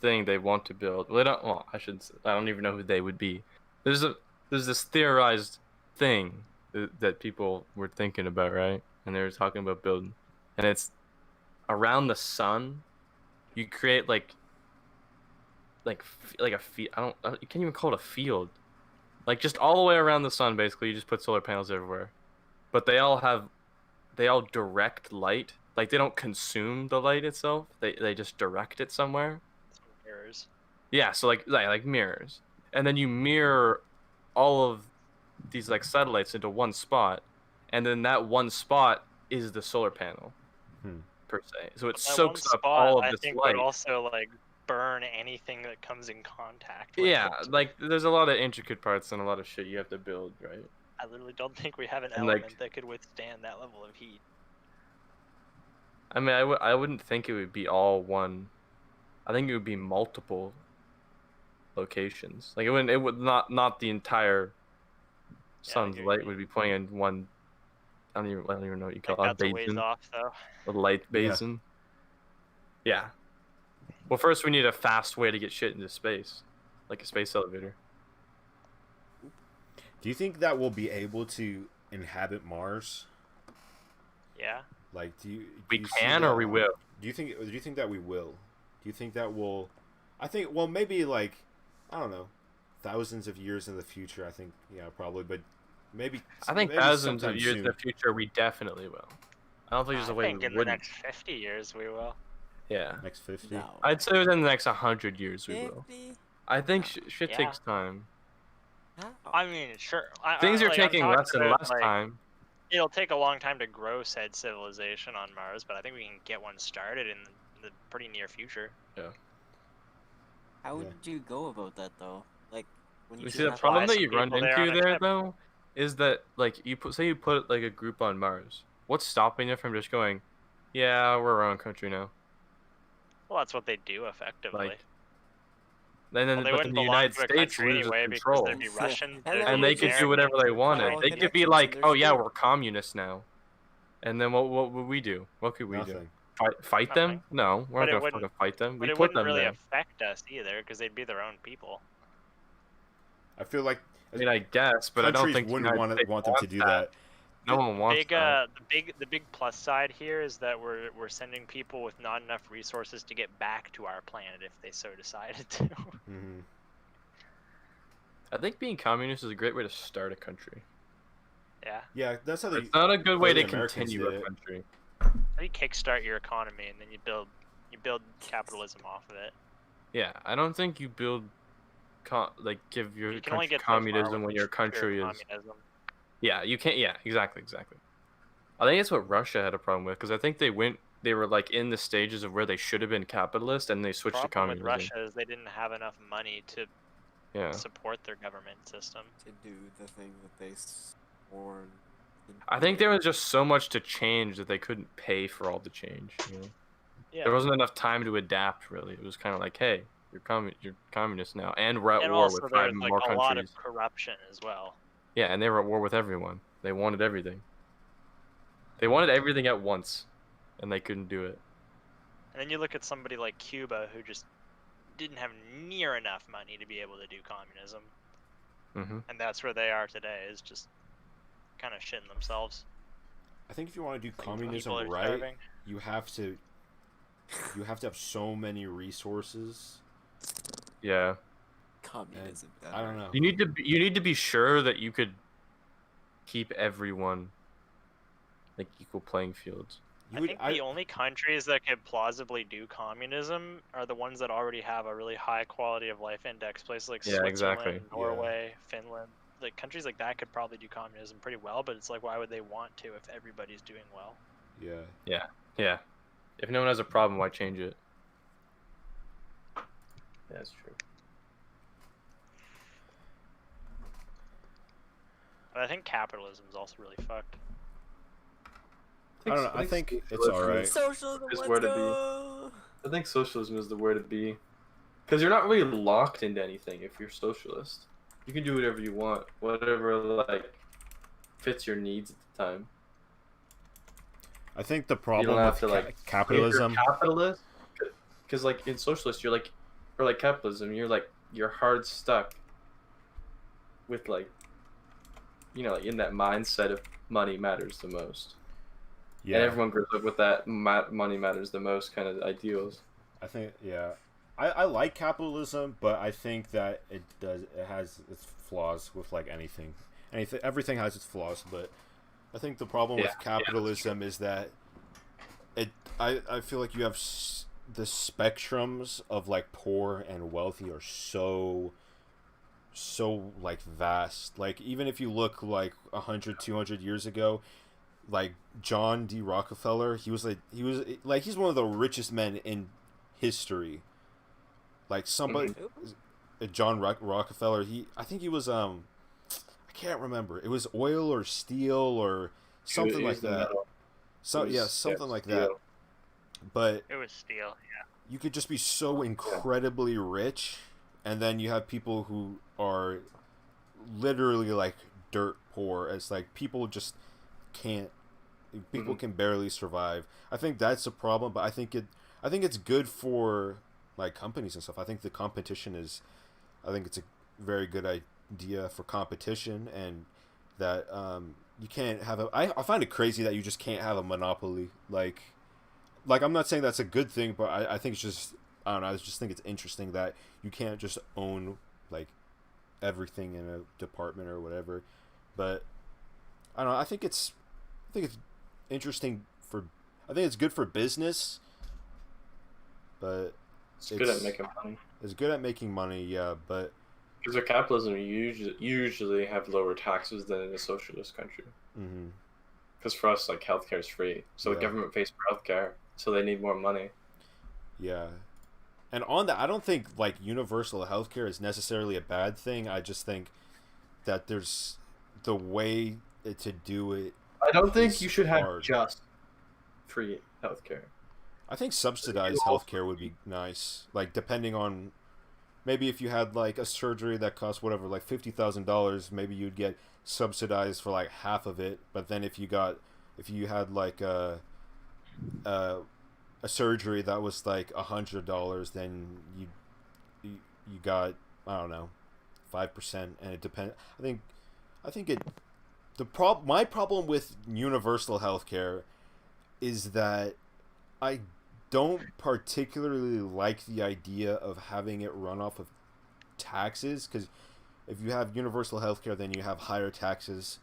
thing they want to build. Well, I don't even know who they would be. there's this theorized thing that people were thinking about, right? And they were talking about building, and it's around the sun. You create like a field. You can't even call it a field. Like just all the way around the sun, basically, you just put solar panels everywhere. But they all direct light. Like they don't consume the light itself. They just direct it somewhere. Mirrors. Yeah, so like mirrors. And then you mirror all of these like satellites into one spot, and then that one spot is the solar panel per se. So it soaks up all of this light. Would also like burn anything that comes in contact with Yeah, it. like there's a lot of intricate parts and a lot of shit you have to build, right? I literally don't think we have an element that could withstand that level of heat. I mean, I wouldn't think it would be all one. I think it would be multiple locations. Like it would not the entire sun's light would be pointing in one. I don't even know what you call it. That's a ways off, though. A light basin. Yeah. Well, first we need a fast way to get shit into space, like a space elevator. Do you think that we'll be able to inhabit Mars? Yeah. Like, we can or we will? Do you think that we will? Do you think that will? I think, well, maybe like, I don't know, thousands of years in the future. I think, yeah, probably, but maybe. I think maybe thousands of years soon. in the future, we definitely will. I don't think there's a way we wouldn't. In the next 50 years, we will. Yeah. Next 50. No. I'd say within the next 100 years, we 50? will. I think shit takes time. Huh? I mean, sure. Things are taking less and less time. It'll take a long time to grow said civilization on Mars, but I think we can get one started in the pretty near future. Yeah. How would you go about that though? Like when you see the problem that you run into there though is that like you put like a group on Mars. What's stopping it from just going, yeah, we're our own country now? Well, that's what they do effectively. Like, and then, they but wouldn't the belong United to a States country loses anyway because control, there'd be Russians. and they could do whatever they wanted. They could be like, oh yeah, we're communists now, and then what would we do? What could we do? Fight them? No, we're not gonna fucking fight them. But We it put wouldn't them really there. affect us either because they'd be their own people. I feel like. I mean, I guess, but I don't think wouldn't want them to do that. No one wants that. The big plus side here is that we're sending people with not enough resources to get back to our planet if they so decided to. Mm-hmm. I think being communist is a great way to start a country. Yeah. Yeah, that's how. It's not a good way to Americans continue did a it. country. You kickstart your economy and then you build capitalism off of it. Yeah, I don't think you build give your You can only country get so far communism with when your country is. communism. Yeah, you can't. Yeah, exactly. I think it's what Russia had a problem with because I think they were like in the stages of where they should have been capitalist and they switched to Problem communism. with Russia is they didn't have enough money to support their government system. to do the thing that they sworn. I think there was just so much to change that they couldn't pay for all the change. You know? Yeah. There wasn't enough time to adapt. Really, it was kind of like, hey, you're communist now, and we're at war also with there 5 was, more like, countries. a lot of corruption as well. Yeah, and they were at war with everyone. They wanted everything. They wanted everything at once, and they couldn't do it. And then you look at somebody like Cuba who just didn't have near enough money to be able to do communism. Mm-hmm. And that's where they are today, is just kind of shitting themselves. I think if you want to do communism People are right, starving. you have to have so many resources. Yeah. Communism. I don't know. You need to be sure that you could keep everyone like equal playing fields. I think the only countries that could plausibly do communism are the ones that already have a really high quality of life index. Places like Yeah, Switzerland, exactly. Norway, Finland. Like countries like that could probably do communism pretty well, but it's like, why would they want to if everybody's doing well? Yeah. Yeah. If no one has a problem, why change it? Yeah, that's true. But I think capitalism is also really fucked. I don't know. I think it's alright. Socialism, Is let's where to be. go. I think socialism is the way to be, because you're not really locked into anything if you're socialist. You can do whatever you want, whatever like fits your needs at the time. I think the You problem don't have with to like capitalism. If you're capitalist, because like in socialist, you're like, or like capitalism, you're hard stuck with like, like in that mindset of money matters the most. Yeah. And everyone grows up with that money matters the most kind of ideals. I think, yeah. I like capitalism, but I think that it has its flaws with like anything. Everything has its flaws, but I think the problem with capitalism is that I feel like you have the spectrums of like poor and wealthy are so like vast. Like even if you look like 100, 200 years ago, like John D. Rockefeller, he's one of the richest men in history. Like somebody, John Rockefeller, I think he was I can't remember. It was oil or steel or something like that. Something like that. But it was steel. Yeah. You could just be so incredibly rich, and then you have people who are literally like dirt poor. It's like people just can't. People can barely survive. I think that's a problem, but I think it's good for like companies and stuff. I think the competition is. I think it's a very good idea for competition, and that you can't have a. I find it crazy that you just can't have a monopoly. Like I'm not saying that's a good thing, but I think it's just, I don't know, I just think it's interesting that you can't just own like everything in a department or whatever. But I don't know, I think it's interesting I think it's good for business, but it's good at making money. It's good at making money, yeah, but because with capitalism you usually have lower taxes than in a socialist country. Because for us, like, healthcare is free, so the government pays for healthcare, so they need more money. Yeah, and on that, I don't think like universal healthcare is necessarily a bad thing. I just think that there's the way to do it. I don't think you should have just free healthcare. I think subsidized healthcare would be nice. Like depending on, maybe if you had like a surgery that cost whatever, like $50,000, maybe you'd get subsidized for like half of it. But then if you had like a surgery that was like $100, then you got, I don't know, 5%, and it depends. I think it. My problem with universal healthcare is that I don't particularly like the idea of having it run off of taxes, because if you have universal healthcare, then you have higher taxes,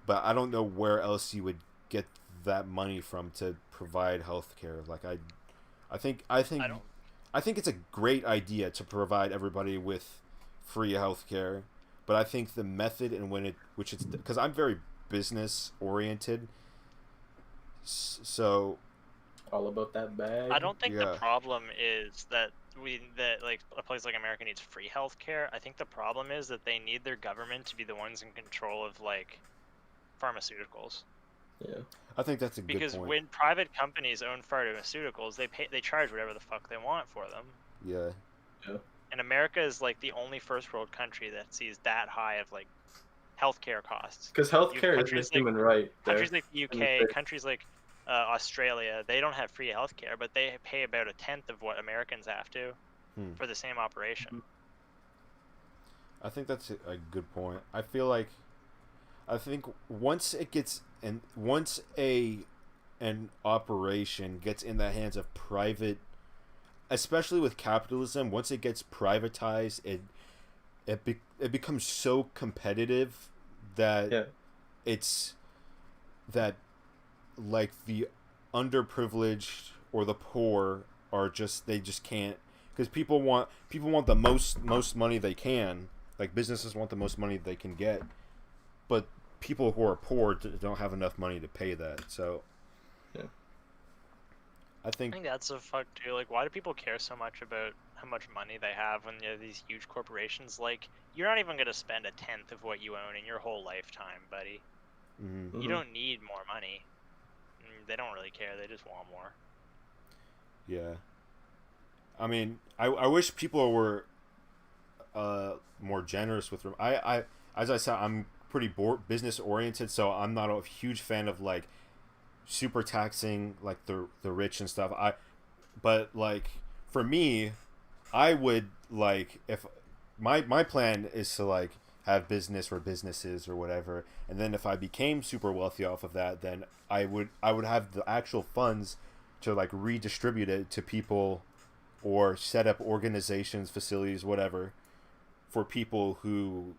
but I don't know where else you would get that money from to provide healthcare. Like I think it's a great idea to provide everybody with free healthcare, but I think the method and which it's, because I'm very business oriented, so all about that bag. I don't think the problem is that like a place like America needs free healthcare. I think the problem is that they need their government to be the ones in control of like pharmaceuticals. Yeah, I think that's a good point. Because when private companies own pharmaceuticals, they charge whatever the fuck they want for them. Yeah. Yeah. And America is like the only first world country that sees that high of like healthcare costs. Because healthcare is a human right. Countries like the UK, countries like Australia, they don't have free healthcare, but they pay about 1/10 of what Americans have to for the same operation. I think that's a good point. I think once an operation gets in the hands of private, especially with capitalism, once it gets privatized, it becomes so competitive that it's that like the underprivileged or the poor are they just can't, because people want the most money they can. Like businesses want the most money they can get, but people who are poor don't have enough money to pay that. So I think that's a fuck too. Like, why do people care so much about how much money they have when you have these huge corporations? Like, you're not even gonna spend 1/10 of what you own in your whole lifetime, buddy. You don't need more money. They don't really care. They just want more. Yeah. I mean, I wish people were more generous with them. I as I said, I'm pretty business oriented, so I'm not a huge fan of like super taxing like the rich and stuff. But like for me, I would like, if my plan is to like, have business or businesses or whatever, and then if I became super wealthy off of that, then I would have the actual funds to like redistribute it to people or set up organizations, facilities, whatever, for people who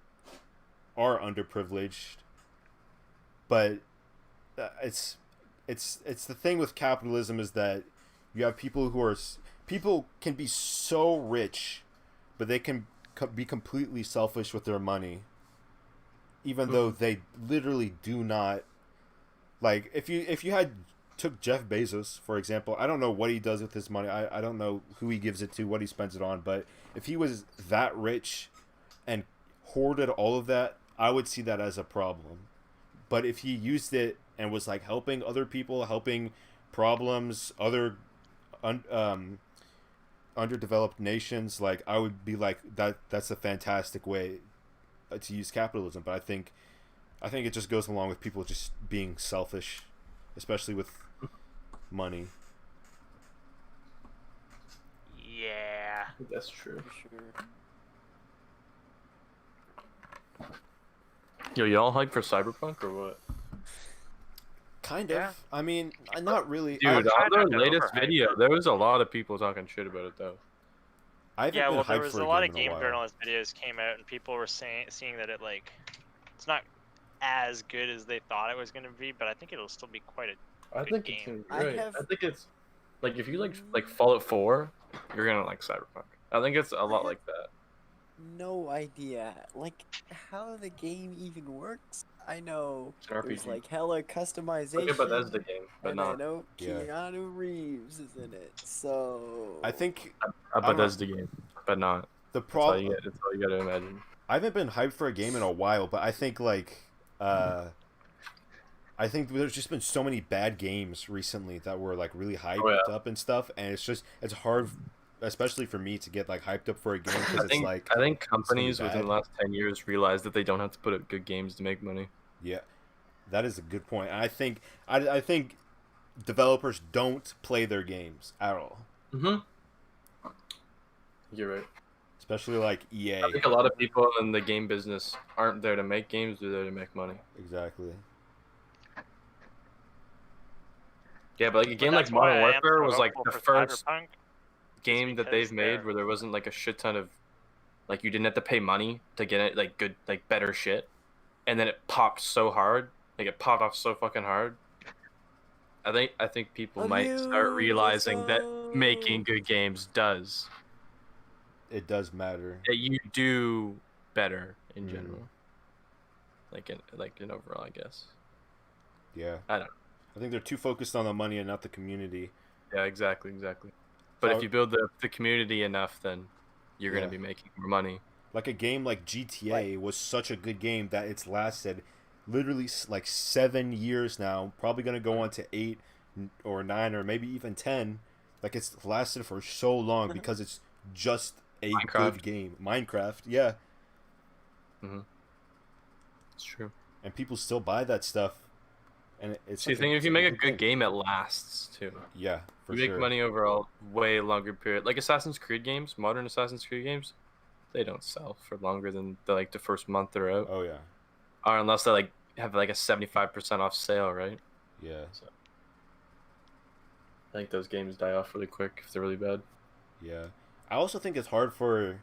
are underprivileged. But it's the thing with capitalism is that you have people who are people can be so rich, but they can be completely selfish with their money, even though they literally do not. Like if you had took Jeff Bezos, for example, I don't know what he does with his money. I don't know who he gives it to, what he spends it on, but if he was that rich and hoarded all of that, I would see that as a problem. But if he used it and was like helping other people, helping problems, other underdeveloped nations, like I would be like that's a fantastic way to use capitalism. But I think it just goes along with people just being selfish, especially with money. Yeah. That's true. For sure. Yo, y'all hyped for Cyberpunk or what? Kind Yeah. of. I mean, not really. Dude, I'm trying on not their to latest overhype video, it. there was a lot of people talking shit about it though. I haven't Yeah, been well, there hyped was for a lot of in a game while. journalist videos came out, and people were seeing that it's not as good as they thought it was going to be, but I think it'll still be quite a I good think game. it's gonna be I great. have- I think it's Like if you like Fallout 4, you're gonna like Cyberpunk. I think it's a lot like that. No idea, like, how the game even works. I know It's an there's RPG. like hella Look customization, at Bethesda game, but and I not know Yeah. Keanu Reeves is in it, so I think a I don't know. Bethesda game, but not. the That's all problem. that's all you gotta imagine. I haven't been hyped for a game in a while, but I think I think there's just been so many bad games recently that were like really hyped up and stuff, and it's hard, especially for me, to get like hyped up for a game because it's like I think companies within bad. the last 10 years realized that they don't have to put out good games to make money. yeah, that is a good point. And I think developers don't play their games at all, Mm-hmm. You're right. especially like EA. I think a lot of people in the game business aren't there to make games; they're there to make money. Exactly. Yeah, but like a But game like that's why Modern I am Warfare so was like hopeful the for first Cyberpunk, game that because they've made they're- where there wasn't like a shit ton of, like you didn't have to pay money to get it like good, like better shit, and then it popped so hard, like it popped off so fucking hard. I think people might start realizing that making good games does. It does matter. That you do better in Mhm. general. Like in overall, I guess. Yeah. I don't know. I think they're too focused on the money and not the community. Yeah, exactly. But So- if you build the community enough, then you're Yeah. gonna be making more money. Like a game like GTA was such a good game that it's lasted literally like 7 years now. Probably gonna go on to 8 or 9 or maybe even 10. Like it's lasted for so long because it's just a Minecraft. good game. Minecraft, yeah. It's true. And people still buy that stuff. And it's So you think if you make a good game, it lasts too. Yeah, for You make sure. money over a way longer period. Like Assassin's Creed games, modern Assassin's Creed games, they don't sell for longer than the first month they're out, Oh yeah. or unless they like have like a 75% off sale, right? Yeah. I think those games die off really quick if they're really bad. Yeah. I also think it's hard for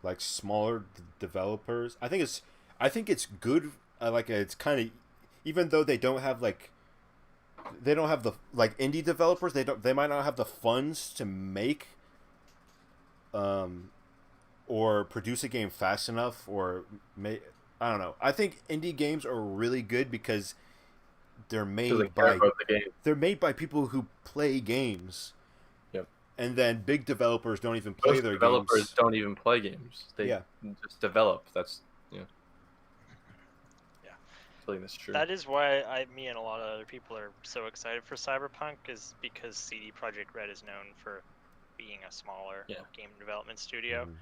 like smaller developers. I think it's good. It's kind of, even though they don't have the like indie developers, they might not have the funds to make or produce a game fast enough, or I don't know. I think indie games are really good because they're made Because they by care about the game. they're made by people who play games. Yep. And then big developers don't even play Most their developers games. don't even play games. They Yeah. just develop. That's Yeah. I think that's true. That is why me and a lot of other people are so excited for Cyberpunk, is because CD Projekt Red is known for being a smaller Yeah. game development studio. Mhm.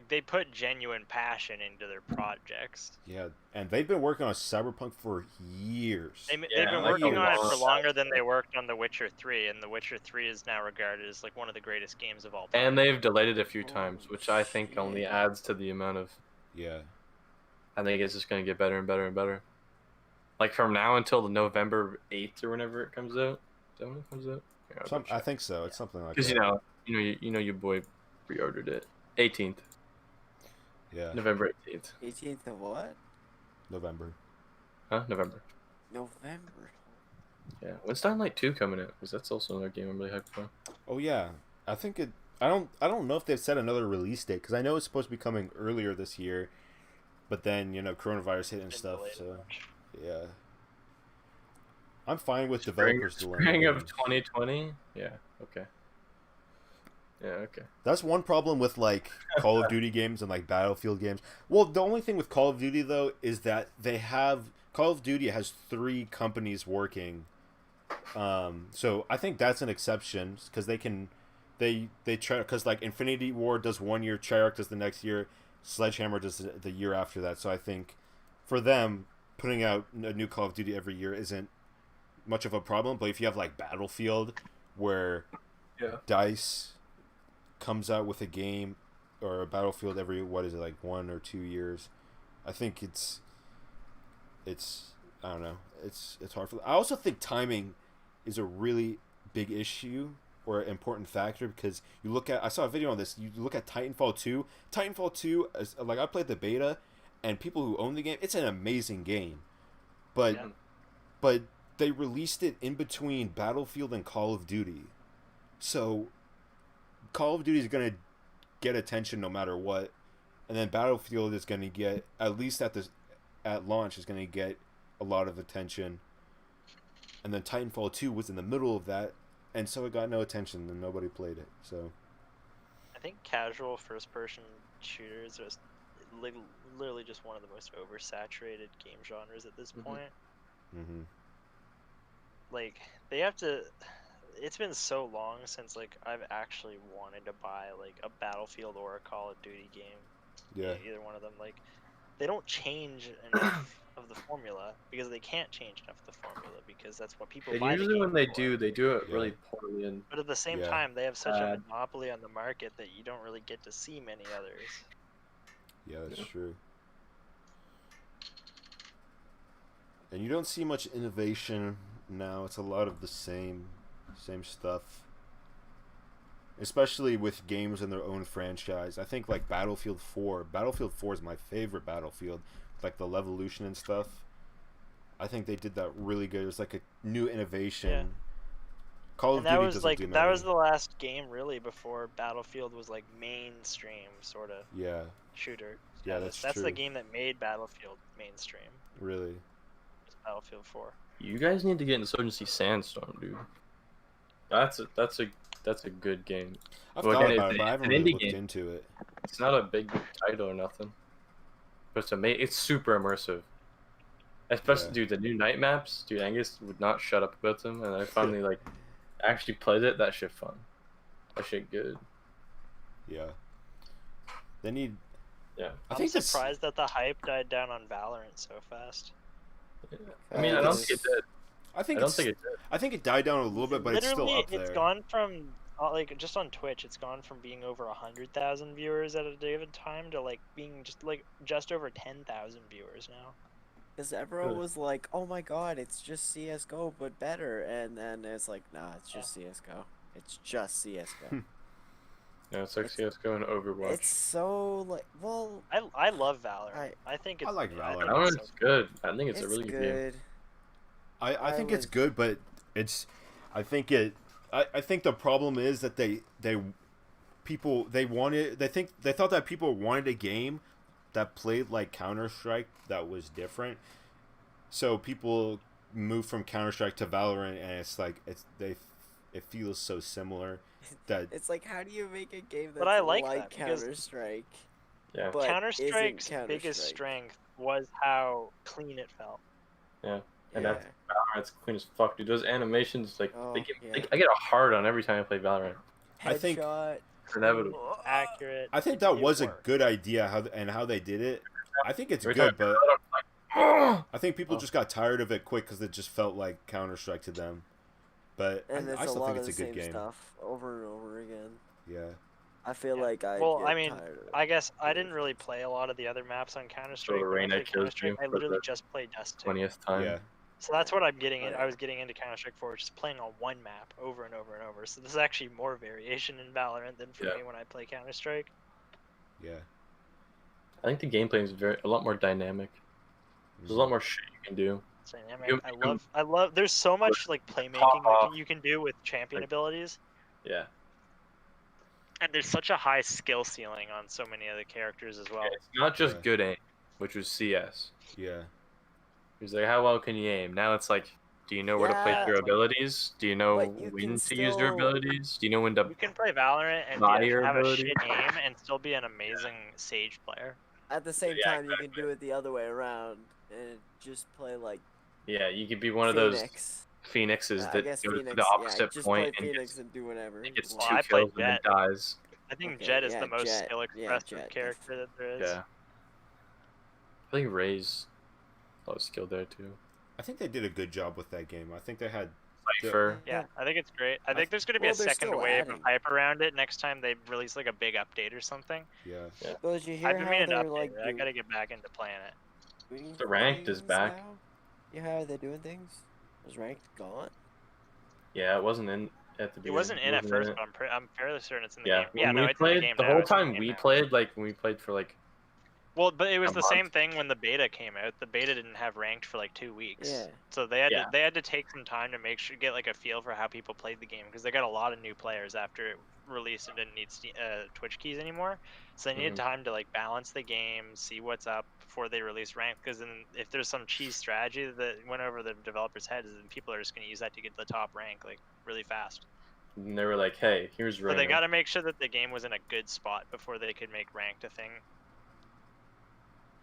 They put genuine passion into their projects. Yeah, and they've been working on Cyberpunk for years. They've Yeah, been like working a on it long for time. longer than they worked on The Witcher 3, and The Witcher 3 is now regarded as like one of the greatest games of all time. And they've delayed it a few times, Holy which I think only shit. adds to the amount of. Yeah. I think it's just gonna get better and better and better. Like from now until the November 8th or whenever it comes out. Is that when it comes out? Yeah, I think so. It's something like because that. your boy pre-ordered it. 18th, Yeah, November 18th. 18th of what? November. Huh? November. November. Yeah. When's Dying Light 2 coming out? Because that's also another game I'm really hyped for. Oh yeah, I think it. I don't know if they've set another release date because I know it's supposed to be coming earlier this year, but then coronavirus hit and Been stuff. delayed a So bunch. yeah, I'm fine with developers delaying. Spring of games. 2020. Yeah. Okay. Yeah. Okay. That's one problem with like Call of Duty games and like Battlefield games. Well, the only thing with Call of Duty though is that Call of Duty has 3 companies working. So I think that's an exception because they try, because like Infinity War does 1 year, Treyarch does the next year, Sledgehammer does the year after that. So I think for them putting out a new Call of Duty every year isn't much of a problem. But if you have like Battlefield where DICE comes out with a game or a Battlefield every, what is it, like 1 or 2 years, I think it's I don't know, it's hard for. I also think timing is a really big issue or an important factor because you look at, I saw a video on this, you look at Titanfall 2. Titanfall 2 is, like, I played the beta and people who own the game, it's an amazing game, but they released it in between Battlefield and Call of Duty, so Call of Duty is going to get attention no matter what, and then Battlefield is going to get, at least at launch, is going to get a lot of attention, and then Titanfall 2 was in the middle of that, and so it got no attention and nobody played it. So I think casual first-person shooters are literally just one of the most oversaturated game genres at this point. mm-hmm. Like, they have to. It's been so long since like I've actually wanted to buy like a Battlefield or a Call of Duty game. Yeah. Either one of them. Like, they don't change enough of the formula because they can't change enough of the formula because that's what people And buy. usually the when game they for. do it really poorly. And But at the same Yeah. time, they have such a monopoly on the market that you don't really get to see many others. Yeah, that's true. And you don't see much innovation now. It's a lot of the same stuff. Especially with games in their own franchise. I think like Battlefield 4. Battlefield 4 is my favorite Battlefield. Like the Levolution and stuff. I think they did that really good. It was like a new innovation. Yeah. Call of And that Duty was doesn't like do that many. was the last game really before Battlefield was like mainstream sort of Yeah, shooter. Yeah, status. that's the true. game that made Battlefield mainstream. really. Was Battlefield 4. You guys need to get Insurgency Sandstorm, dude. That's a good game. I've Well, thought again, about it, it's but I an haven't really indie looked game. into it. It's not a big title or nothing, but it's super immersive. Especially, Yeah. dude, the new night maps. Dude, Angus would not shut up about them, and I finally like actually played it. That shit fun. That shit good. Yeah. They need. Yeah. I I'm think this. surprised that the hype died down on Valorant so fast. I mean, I don't think it did. I think I don't it's. think it did. I think it died down a little bit, but it's still Literally, up there. it's gone from like just on Twitch, it's gone from being over 100,000 viewers at a given time to like being just over 10,000 viewers now. Because everyone Really? was like, oh my god, it's just CSGO, but better. And then it's like, nah, it's just CSGO. It's just CSGO. Yeah, it's like CS:GO and Overwatch. It's so, like, well, I love Valorant. I think it's. I like think Valorant. it's Valorant's so- good. I think it's a it's really good game. good. I think it's was- good, but it's. I think the problem is that they thought that people wanted a game that played like Counter-Strike that was different. So people move from Counter-Strike to Valorant, and it's like it feels so similar that It's like, how do you make a game that's But I like that, because- Counter-Strike? Yeah. But Counter-Strike's isn't biggest Counter-Strike. strength was how clean it felt. And Yeah. that's Valorant's clean as fuck, dude. Those animations, like, Oh, they get, yeah. I get a hard on every time I play Valorant. I think- Headshot, It's inevitable. accurate. I think it- that it was a worked. good idea how they did it. I think it's Every good, time but I I think people just got tired of it quick because it just felt like Counter-Strike to them. But And I it's a still lot think of it's the a good same game. stuff over and over again. Yeah. I feel Yeah. like I Well, get I mean, tired of it. I guess I didn't really play a lot of the other maps on Counter Strike. When I Arena played kills Counter Strike, you I for literally the just played Dust 2. 20th time. Yeah. So that's what I'm getting. Oh, I yeah. was getting into Counter Strike 4, just playing on one map over and over and over. So this is actually more variation in Valorant than for Yeah. me when I play Counter Strike. Yeah. I think the gameplay is a lot more dynamic. There's a lot more shit you can do. It's dynamic. You- I love. There's so much like Pop playmaking off. you can do with champion Like- abilities, Yeah. and there's such a high skill ceiling on so many of the characters as well. It's not just Yeah. good aim, which was CS. Yeah. It was like, how well can you aim? Now it's like, do you know where to place Yeah. your abilities? Do you know But you when can to use your still- abilities? Do you know when to You can play Valorant and buy be your have a ability? shit aim and still be an amazing Sage player. At the same Yeah, time, you can do it the other way around and just play like Yeah, you could be one of Phoenix. those phoenixes I that guess goes Phoenix. to the opposite just point play and Phoenix gets, and do whatever. gets Well, two I kills played and then Jet. dies. I think Okay, Jet is yeah, the most Jet. skill Yeah, expressive Jet, character that there is. Yeah. I think Ray's a lot of skill there too. I think they did a good job with that game. I think they had Cypher. Yeah, I think it's great. I think there's going to be a they're second still wave adding. of hype around it next time they release like a big update or something. yeah. Well, did you hear I've been how meaning to they're update like it. I got to get back into playing it. doing The ranked is things back. now? You know how they're doing things? Was ranked gone? Yeah, it wasn't in at the It beginning. wasn't in at first, it? but I'm fairly certain it's in the Yeah, game. Yeah, when no, we it's in the played game the now. whole It's in the time game we now. played, like when we played for like Well, but it was a the same month. thing when the beta came out. The beta didn't have ranked for like 2 weeks. Yeah. So they had Yeah. to take some time to make sure get like a feel for how people played the game because they got a lot of new players after it released and didn't need Twitch keys anymore. So they needed Mhm. time to like balance the game, see what's up before they release ranked. Because then if there's some cheese strategy that went over the developers' heads, then people are just going to use that to get the top rank like really fast. and they were like, "Hey, here's So Reyna." they got to make sure that the game was in a good spot before they could make ranked a thing.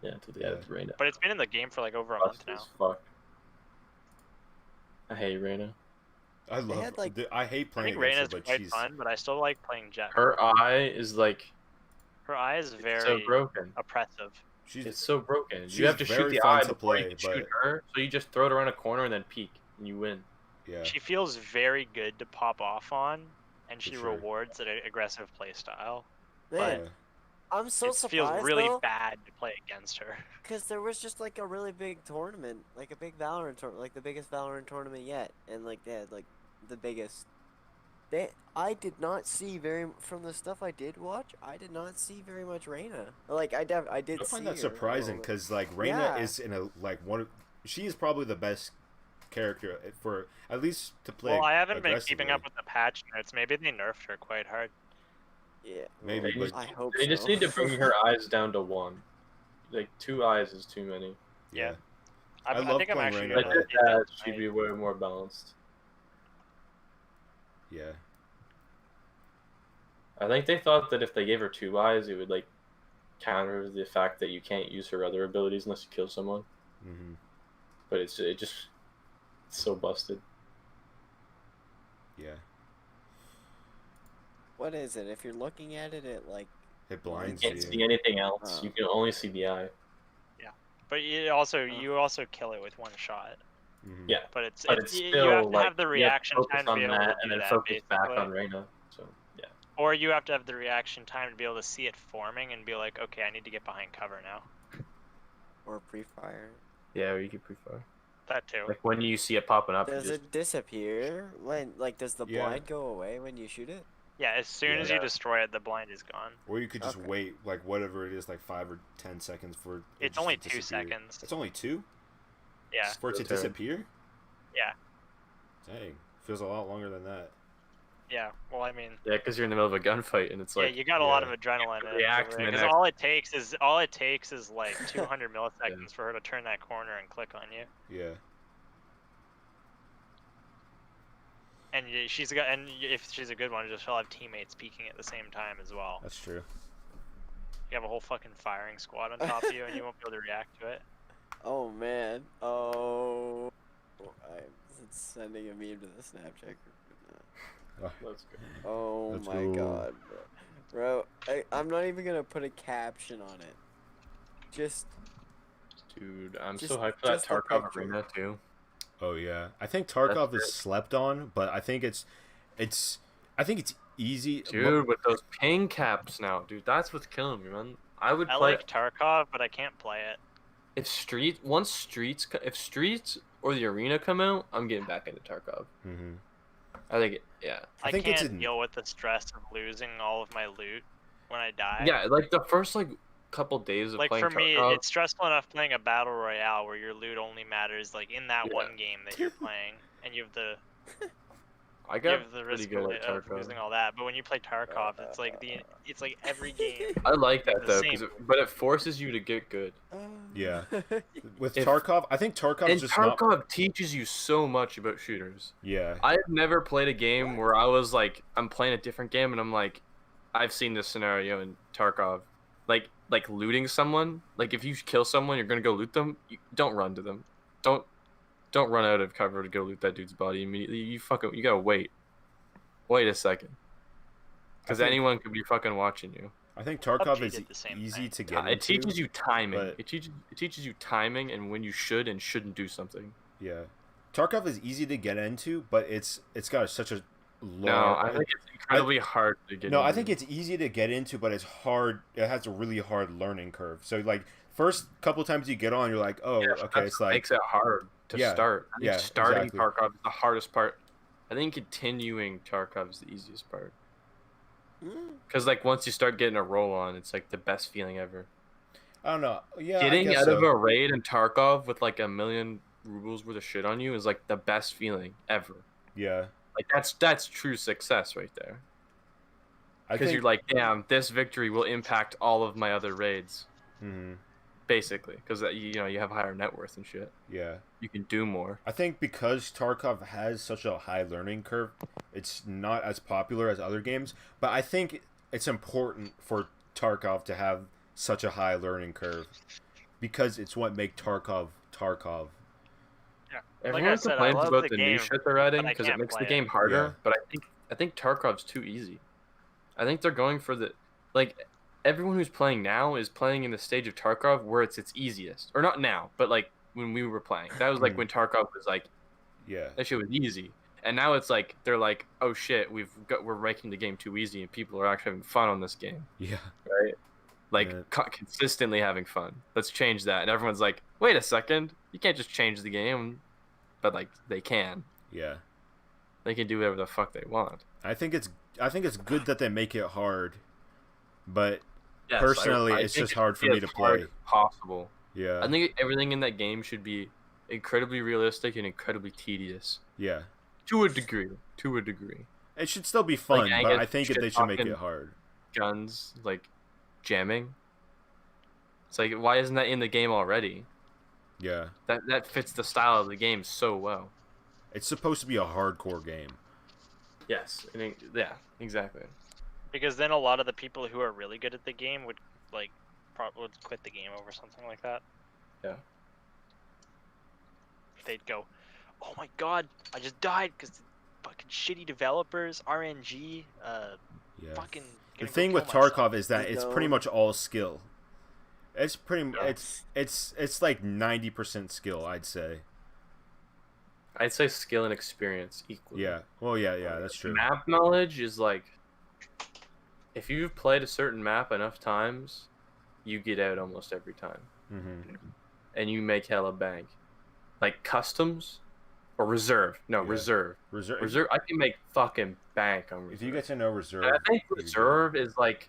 Yeah, until they added Reyna. But it's been in the game for like over a month Busted as now. fuck. I hate Reyna. I love. had, like- I hate I playing think against her, Reyna's but quite she's. fun, but I still like playing Jet. Her eye is like Her eye is so very broken. oppressive. She's. It's so broken. she's You have to shoot very the fun eye to before you play, can shoot but- her, so you just throw it around a corner and then peek, and you win. Yeah. She feels very good to pop off on, and she sure. rewards an aggressive playstyle. Man, Yeah. I'm so It feels surprised really though, bad to play against her. because there was just like a really big tournament, like a big Valorant tournament, like the biggest Valorant tournament yet, and like they had like the biggest. I did not see from the stuff I did watch. I did not see very much Reyna. Like I did I see find that her a surprising little bit. because like Reyna Yeah. is in a like one. She is probably the best character for at least to play. Well, I haven't been keeping aggressively. up with the patch notes. Maybe they nerfed her quite hard. Yeah, Maybe, well, but- I hope They so. just need to bring her eyes down to one. Like 2 eyes is too many. Yeah. I love think I'm playing actually Reyna, Like gonna but- that, update that she'd tonight. be way more balanced. Yeah. I think they thought that if they gave her 2 eyes, it would like counter the fact that you can't use her other abilities unless you kill someone. Mm-hmm. But it's so busted. Yeah. What is it? If you're looking at it, it like It You blinds can't you. see anything else. Oh. You can only see the eye. But you also kill it with one shot. Mhm. Yeah. But it's But it's you still have to like have the you have to reaction focus time to on be able to that, do and then that, focus back basically. on Reyna. So yeah. Or you have to have the reaction time to be able to see it forming and be like, okay, I need to get behind cover now. or pre-fire. Yeah, or you could pre-fire. That too. Like when you see it popping up, Does you just it disappear when does the Yeah. blind go away when you shoot it? Yeah, as soon as Yeah. you destroy it, the blind is gone. Or you could just Okay. wait like whatever it is, like 5 or 10 seconds for. it It's just only to 2 disappear. seconds. It's only 2 Yeah. for it to Real time. disappear. Yeah. Dang, feels a lot longer than that. Yeah. Well, I mean, yeah, because you're in the middle of a gunfight and it's yeah, like you got a lot of yeah. adrenaline. in it, React right? and 'Cause then all it takes is like 200 milliseconds for her to turn that corner and click on you. Yeah. And if she's a good one, she'll have teammates peeking at the same time as well. That's true. You have a whole fucking firing squad on top of you, and you won't be able to react to it. Oh man. Oh. I'm sending a meme to the Snapchat group. let's go. Oh Let's my go. god. Bro, I'm not even gonna put a caption on it. Just Dude, I'm Just- so hyped for that just the Tarkov picture. arena too. Oh yeah, I think Tarkov is great. slept on, but I think it's easy. Dude, with those ping caps now, dude, that's what's killing me, man. I would I play like Tarkov, but I can't play it. if Streets or the arena come out, I'm getting back into Tarkov. Mm-hmm. I think yeah. I think can't it's deal with the stress of losing all of my loot when I die. Yeah, like the first like couple days of Like playing for me, Tarkov. it's stressful enough playing a battle royale where your loot only matters like in that Yeah. one game that you're playing, and you have the I you got have the pretty risk good of at Tarkov. losing all that. But when you play Tarkov, it's like every game. I like that the though, same. but it forces you to get good. Yeah. With If- Tarkov, I think Tarkov's And just Tarkov not. teaches you so much about shooters. Yeah. I've never played a game where I was like, I'm playing a different game and I'm like, I've seen this scenario in Tarkov, like looting someone. Like if you kill someone, you're gonna go loot them. Don't run to them. Don't run out of cover to go loot that dude's body immediately. You gotta wait. Wait a second. Because think- anyone could be fucking watching you. I think Tarkov PUBG is did the same easy thing. to get It into. teaches you timing. but- It teaches you timing and when you should and shouldn't do something. Yeah. Tarkov is easy to get into, but it's got such a low. No, I think it's incredibly hard to get. No, I into. think it's easy to get into, but it's hard. It has a really hard learning curve. So like first couple times you get on, you're like, oh, Yeah, okay, that's it's what like makes it hard to Yeah, start. I think yeah, starting exactly. Tarkov is the hardest part. I think continuing Tarkov is the easiest part. Because like once you start getting a roll on, it's like the best feeling ever. I don't know. Yeah, I Getting guess out of so. a raid in Tarkov with like 1,000,000 rubles worth of shit on you is like the best feeling ever. Yeah, Like that's true success right there. I Because think. you're like, damn, this victory will impact all of my other raids, Mhm, basically. Because you have higher net worth and shit. yeah, You can do more. I think because Tarkov has such a high learning curve, it's not as popular as other games. But I think it's important for Tarkov to have such a high learning curve because it's what makes Tarkov Tarkov. Everyone said, I complains love about the the game, new shit they're adding but I because it can't makes the play game it. harder. Yeah. But I think Tarkov's too easy. I think they're going for the like everyone who's playing now is playing in the stage of Tarkov where it's its easiest, or not now, but like when we were playing. That was like when Tarkov was like Yeah, that shit was easy, and now it's like they're like, oh shit, we're making the game too easy, and people are actually having fun on this game, yeah, right? Like Yeah. consistently having fun. Let's change that, and everyone's like, wait a second, you can't just change the game, but like they can. yeah. They can do whatever the fuck they want. I think it's good that they make it hard, but Yes, Personally, I it's think just it hard should for be me as to hard play. as possible. yeah, I think everything in that game should be incredibly realistic and incredibly tedious yeah. to a degree. To a degree. It should still be fun, Like, I but guess I think shit they should make talking- it hard. Guns like jamming. It's like, why isn't that in the game already? Yeah, That fits the style of the game so well. it's supposed to be a hardcore game. Yes. Yeah. Exactly. Because then a lot of the people who are really good at the game would like would quit the game over something like that. Yeah. They'd go, "Oh my god, I just died because fucking shitty developers, RNG, Yeah. fucking." The gonna go thing kill with myself." Tarkov is that it's pretty No. much all skill. It's pretty. Yeah. It's like 90% skill, I'd say. I'd say skill and experience equally. Yeah. Well, yeah, that's true. Map knowledge is like, if you've played a certain map enough times, you get out almost every time, Mm-hmm. and you make hella bank. Like customs, or reserve. No, Yeah. reserve. Reserve. Reserve. I can make fucking bank on reserve. If you get to know reserve, And I think you do. reserve is like,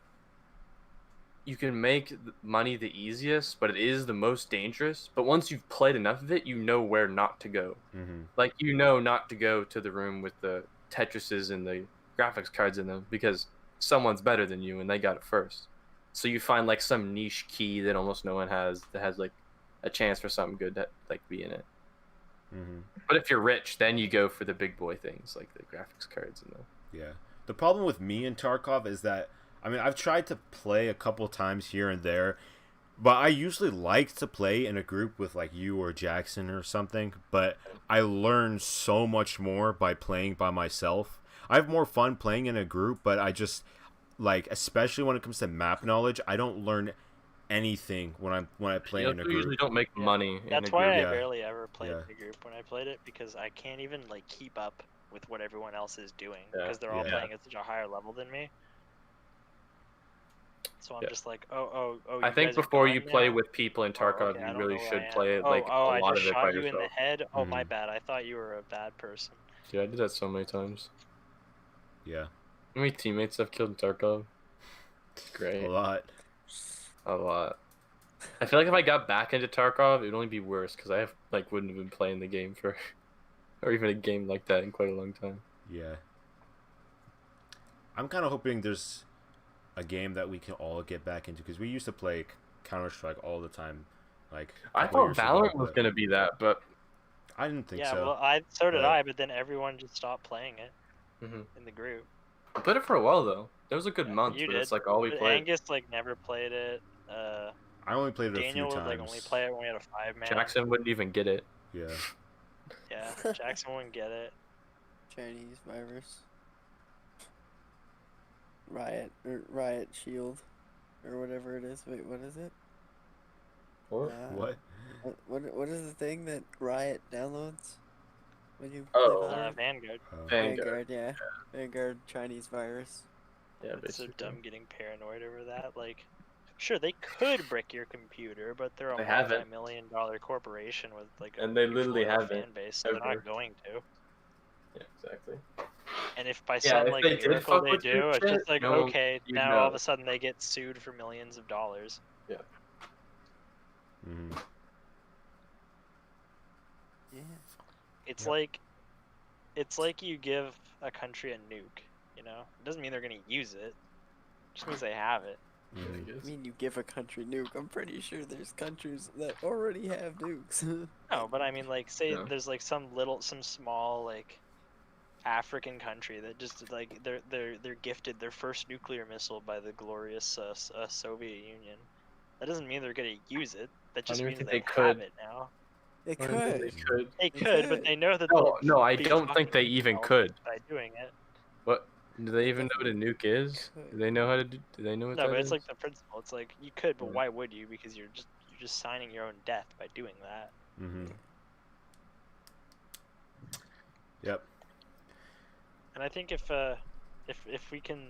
you can make money the easiest, but it is the most dangerous. But once you've played enough of it, you know where not to go. Mm-hmm. Like, you know not to go to the room with the Tetrises and the graphics cards in them because someone's better than you and they got it first. So you find like some niche key that almost no one has that has like a chance for something good to like be in it. Mm-hmm. But if you're rich, then you go for the big boy things like the graphics cards and the. Yeah. The problem with me and Tarkov is that, I mean, I've tried to play a couple times here and there, but I usually like to play in a group with like you or Jackson or something, but I learn so much more by playing by myself. I have more fun playing in a group, but like especially when it comes to map knowledge, I don't learn anything when I play in a group. Usually don't make money. That's in a why group. I Yeah. barely ever played Yeah. in a group when I played it, because I can't even like keep up with what everyone else is doing, Yeah. because they're all Yeah. playing at such a higher level than me. So I'm Yeah. just like, oh. I You think guys are before gone you play now? with people in Tarkov, Okay, I you don't really know where should I am. play like a I lot just of it by shot you in the yourself. head. Oh, my Mhm. bad. I thought you were a bad person. Dude, I did that so many times. Yeah, How many teammates I've killed in Tarkov? Great. a lot. A lot. I feel like if I got back into Tarkov, it would only be worse because I wouldn't have been playing the game for, or even a game like that in quite a long time. Yeah. I'm kind of hoping there's a game that we can all get back into, because we used to play Counter-Strike all the time. Like I couple thought years ago, Valorant was but gonna be that, but I didn't think Yeah, so. well, so did but- I, but then everyone just stopped playing it Mhm. in the group. I played it for a while though. There was a good Yeah, month, you but did. it's like all we But played. Angus like never played it. I only played it Daniel a few would times. like only play it when we had a 5-man. Jackson wouldn't even get it. Yeah. Yeah, Jackson wouldn't get it. Chinese virus. Riot Shield, or whatever it is. Wait, what is it? What? What? What is the thing that Riot downloads when you Oh. play Valorant? Vanguard. Vanguard. Yeah. Vanguard Chinese virus. Yeah, It's so basically. dumb getting paranoid over that. Like, sure, they could brick your computer, but they're a They haven't. multi-million-dollar corporation with like a And they huge literally loyal haven't, fan base, so they're ever. not going to. Yeah, exactly. And if by Yeah, some if like they did miracle fuck they with your do, it's shit, just like, no, okay, you'd now all of know. a sudden they get sued for millions of dollars. Yeah. Mm-hmm. Yeah. It's Yep. like you give a country a nuke, you know? It doesn't mean they're gonna use it. It just means they have it. Mm-hmm. I mean, you give a country nuke. I'm pretty sure there's countries that already have nukes. No, but I mean, like, say Yeah. there's like some small like African country that just like they're gifted their first nuclear missile by the glorious Soviet Union. That doesn't mean they're gonna use it. That just don't means even they think they have could. it now. They I don't think could. they could. They They could, but could. they know that No, they'll no, I be don't think they fucking even themselves could. by doing it. What? Do they even know what a nuke is? Could. Do they know how to do? Do they know what No, that but it's is? like the principle. It's like you could, but Yeah. why would you? Because you're just signing your own death by doing that. Mm-hmm. Yep. And I think if we can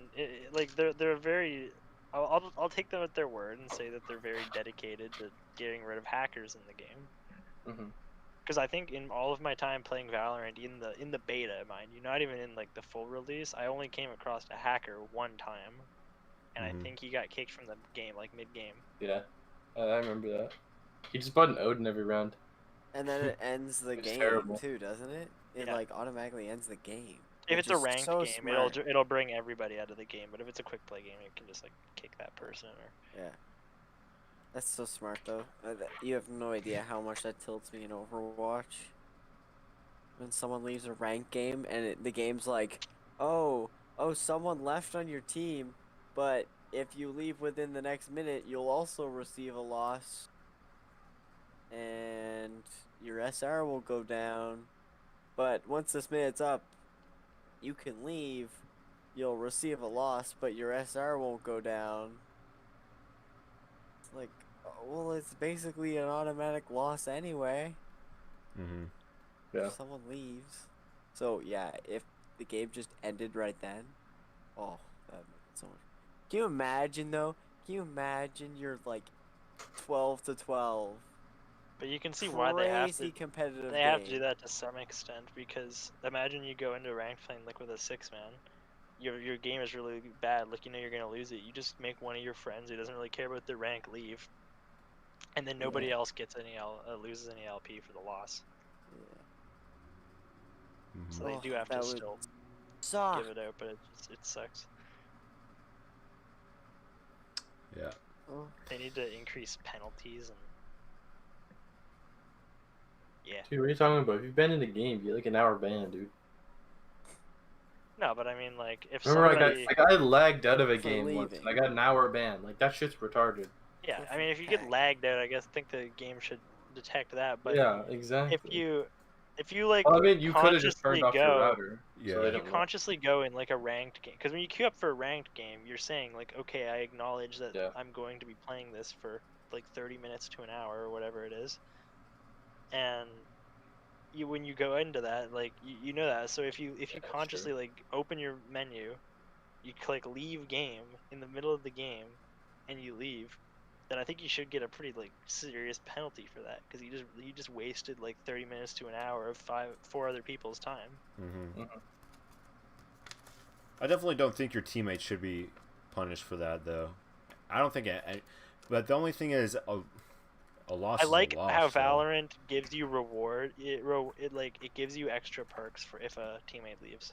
like they're very I'll take them at their word and say that they're very dedicated to getting rid of hackers in the game. Mhm. Because I think in all of my time playing Valorant in the beta, mind you, not even in like the full release, I only came across a hacker one time, and Mhm. I think he got kicked from the game like mid game. Yeah, I remember that. He just bought an Odin every round. And then it ends the It's game terrible. too, doesn't it? It Yeah. like automatically ends the game. If Which it's a is ranked so game, smart. it'll bring everybody out of the game. But if it's a quick play game, you can just like kick that person or. Yeah. That's so smart though. You have no idea how much that tilts me in Overwatch. When someone leaves a ranked game and the game's like, oh, someone left on your team, but if you leave within the next minute, you'll also receive a loss. And your SR will go down. But once this minute's up, you can leave. You'll receive a loss, but your SR won't go down. It's like, well, it's basically an automatic loss anyway. Mm-hmm. Yeah. If someone leaves. So yeah, if the game just ended right then, oh, that would make it so much. Can you imagine though? Can you imagine you're like 12 to 12? But you can see why they have to. Crazy competitive. They have to game. do that to some extent, because imagine you go into a ranked playing like with a 6-man. Your game is really bad. Like, you know you're gonna lose it. You just make one of your friends who doesn't really care about their rank leave, and then nobody else gets any loses any LP for the loss. Yeah. So they Oh, do have that to would still suck. give it out, but it sucks. Yeah. Oh. They need to increase penalties and. Yeah. Dude, what are you talking about? If you've been in the game, you get like an hour ban, dude. No, but I mean, like, if Remember, somebody. I lagged out of a For game once, leaving. and I got an hour ban. Like, that shit's retarded. Yeah, I mean, if you get lagged out, I guess think the game should detect that. But Yeah, exactly. If you like Well, I mean, you could have just consciously turned off your go, router. Yeah. So they if you don't know. consciously go in like a ranked game, because when you queue up for a ranked game, you're saying like, okay, I acknowledge that Yeah. I'm going to be playing this for like 30 minutes to an hour or whatever it is, and you when you go into that, like you know that. So if you Yeah, that's consciously true. like open your menu, you click leave game in the middle of the game, and you leave, then I think you should get a pretty like serious penalty for that, because you just wasted like 30 minutes to an hour of four other people's time. Mm-hmm. I definitely don't think your teammates should be punished for that, though. I don't think but the only thing is a loss I is like a loss. how so. Valorant gives you reward. It gives you extra perks for if a teammate leaves.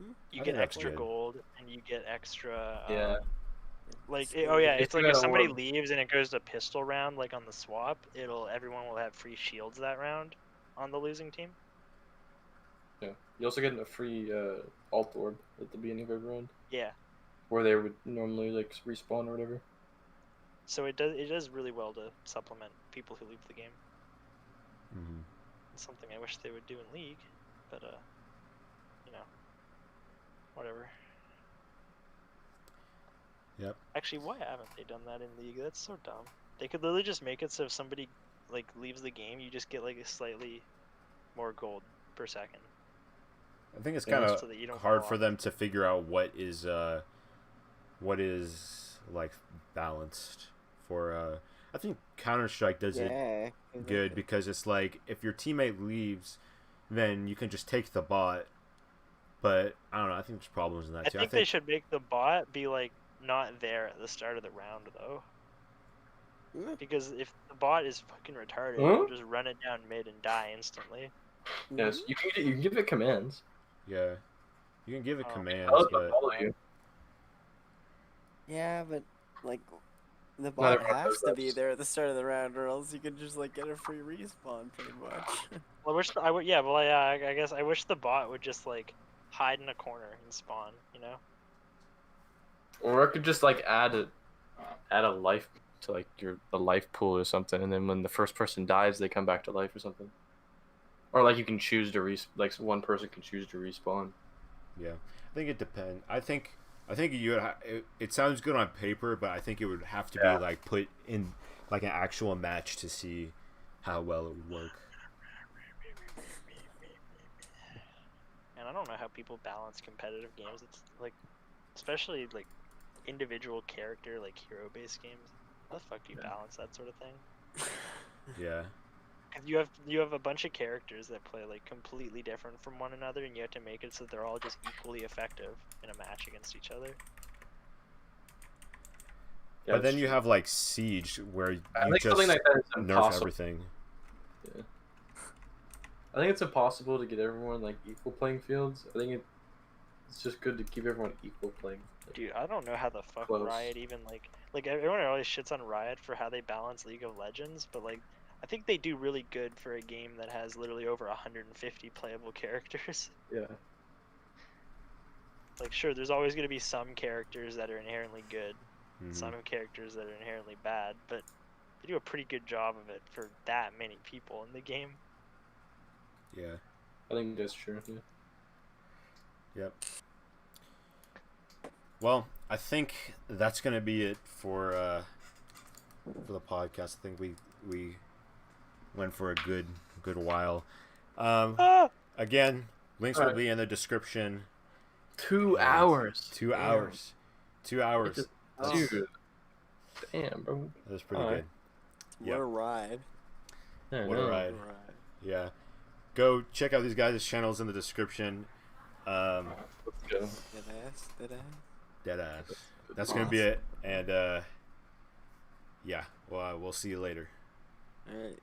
You I get think that's extra good. gold, and you get extra. Yeah. Oh yeah, If it's you like got if a somebody orb. leaves and it goes to pistol round, like on the swap, everyone will have free shields that round on the losing team. Yeah. You also get a free alt orb at the beginning of every round, Yeah. where they would normally like respawn or whatever. So it does really well to supplement people who leave the game. Mm-hmm. It's something I wish they would do in League, but you know, whatever. Yep. Actually, why haven't they done that in League? That's so dumb. They could literally just make it so if somebody like leaves the game, you just get like a slightly more gold per second. I think it's Yeah, kind of so that you don't hard fall for off. them to figure out what is like balanced for. I think Counter-Strike does it good because it's like if your teammate leaves, then you can just take the bot. But I don't know. I think there's problems in that too. I think they should make the bot be like not there at the start of the round though. Because if the bot is fucking retarded, it'll just run it down mid and die instantly. Yes, you can give it commands. Yeah, you can give it Oh. commands, I'll but follow you. Yeah, but like the Not bot everyone has does to that. be there at the start of the round, or else you can just like get a free respawn, pretty much. Well, I guess I wish the bot would just like hide in a corner and spawn. You know. Or I could just like add a life to like the life pool or something, and then when the first person dies, they come back to life or something. Or like you can choose to like one person can choose to respawn. yeah, I think it depends. I think you would it sounds good on paper, but I think it would have to be like put in like an actual match to see how well it would work. And I don't know how people balance competitive games. It's like, especially like individual character, like hero-based games. How the fuck do you balance that sort of thing? Yeah. Cause you have a bunch of characters that play like completely different from one another, and you have to make it so they're all just equally effective in a match against each other. Yeah, But then you have like Siege, where you I think just something like that is nerf impossible. everything. Yeah. I think it's impossible to get everyone like equal playing fields. I think it's just good to keep everyone equal playing. Dude, I don't know how the fuck Close. Riot even like everyone always shits on Riot for how they balance League of Legends, but like I think they do really good for a game that has literally over 150 playable characters. Yeah. Like sure, there's always going to be some characters that are inherently good, Mm-hmm. some characters that are inherently bad, but they do a pretty good job of it for that many people in the game. Yeah. I think that's true. Yeah. Yep. Well, I think that's gonna be it for the podcast. I think we went for a good while. Again, links will be in the description. 2 hours. 2 hours. 2 hours. Dude. Damn, bro. That was pretty All good. right. What a ride. Yeah, What a ride. Yeah. Go check out these guys' channels in the description. Let's go. Deadass. That's gonna be it. And yeah, well, we'll see you later. Alright.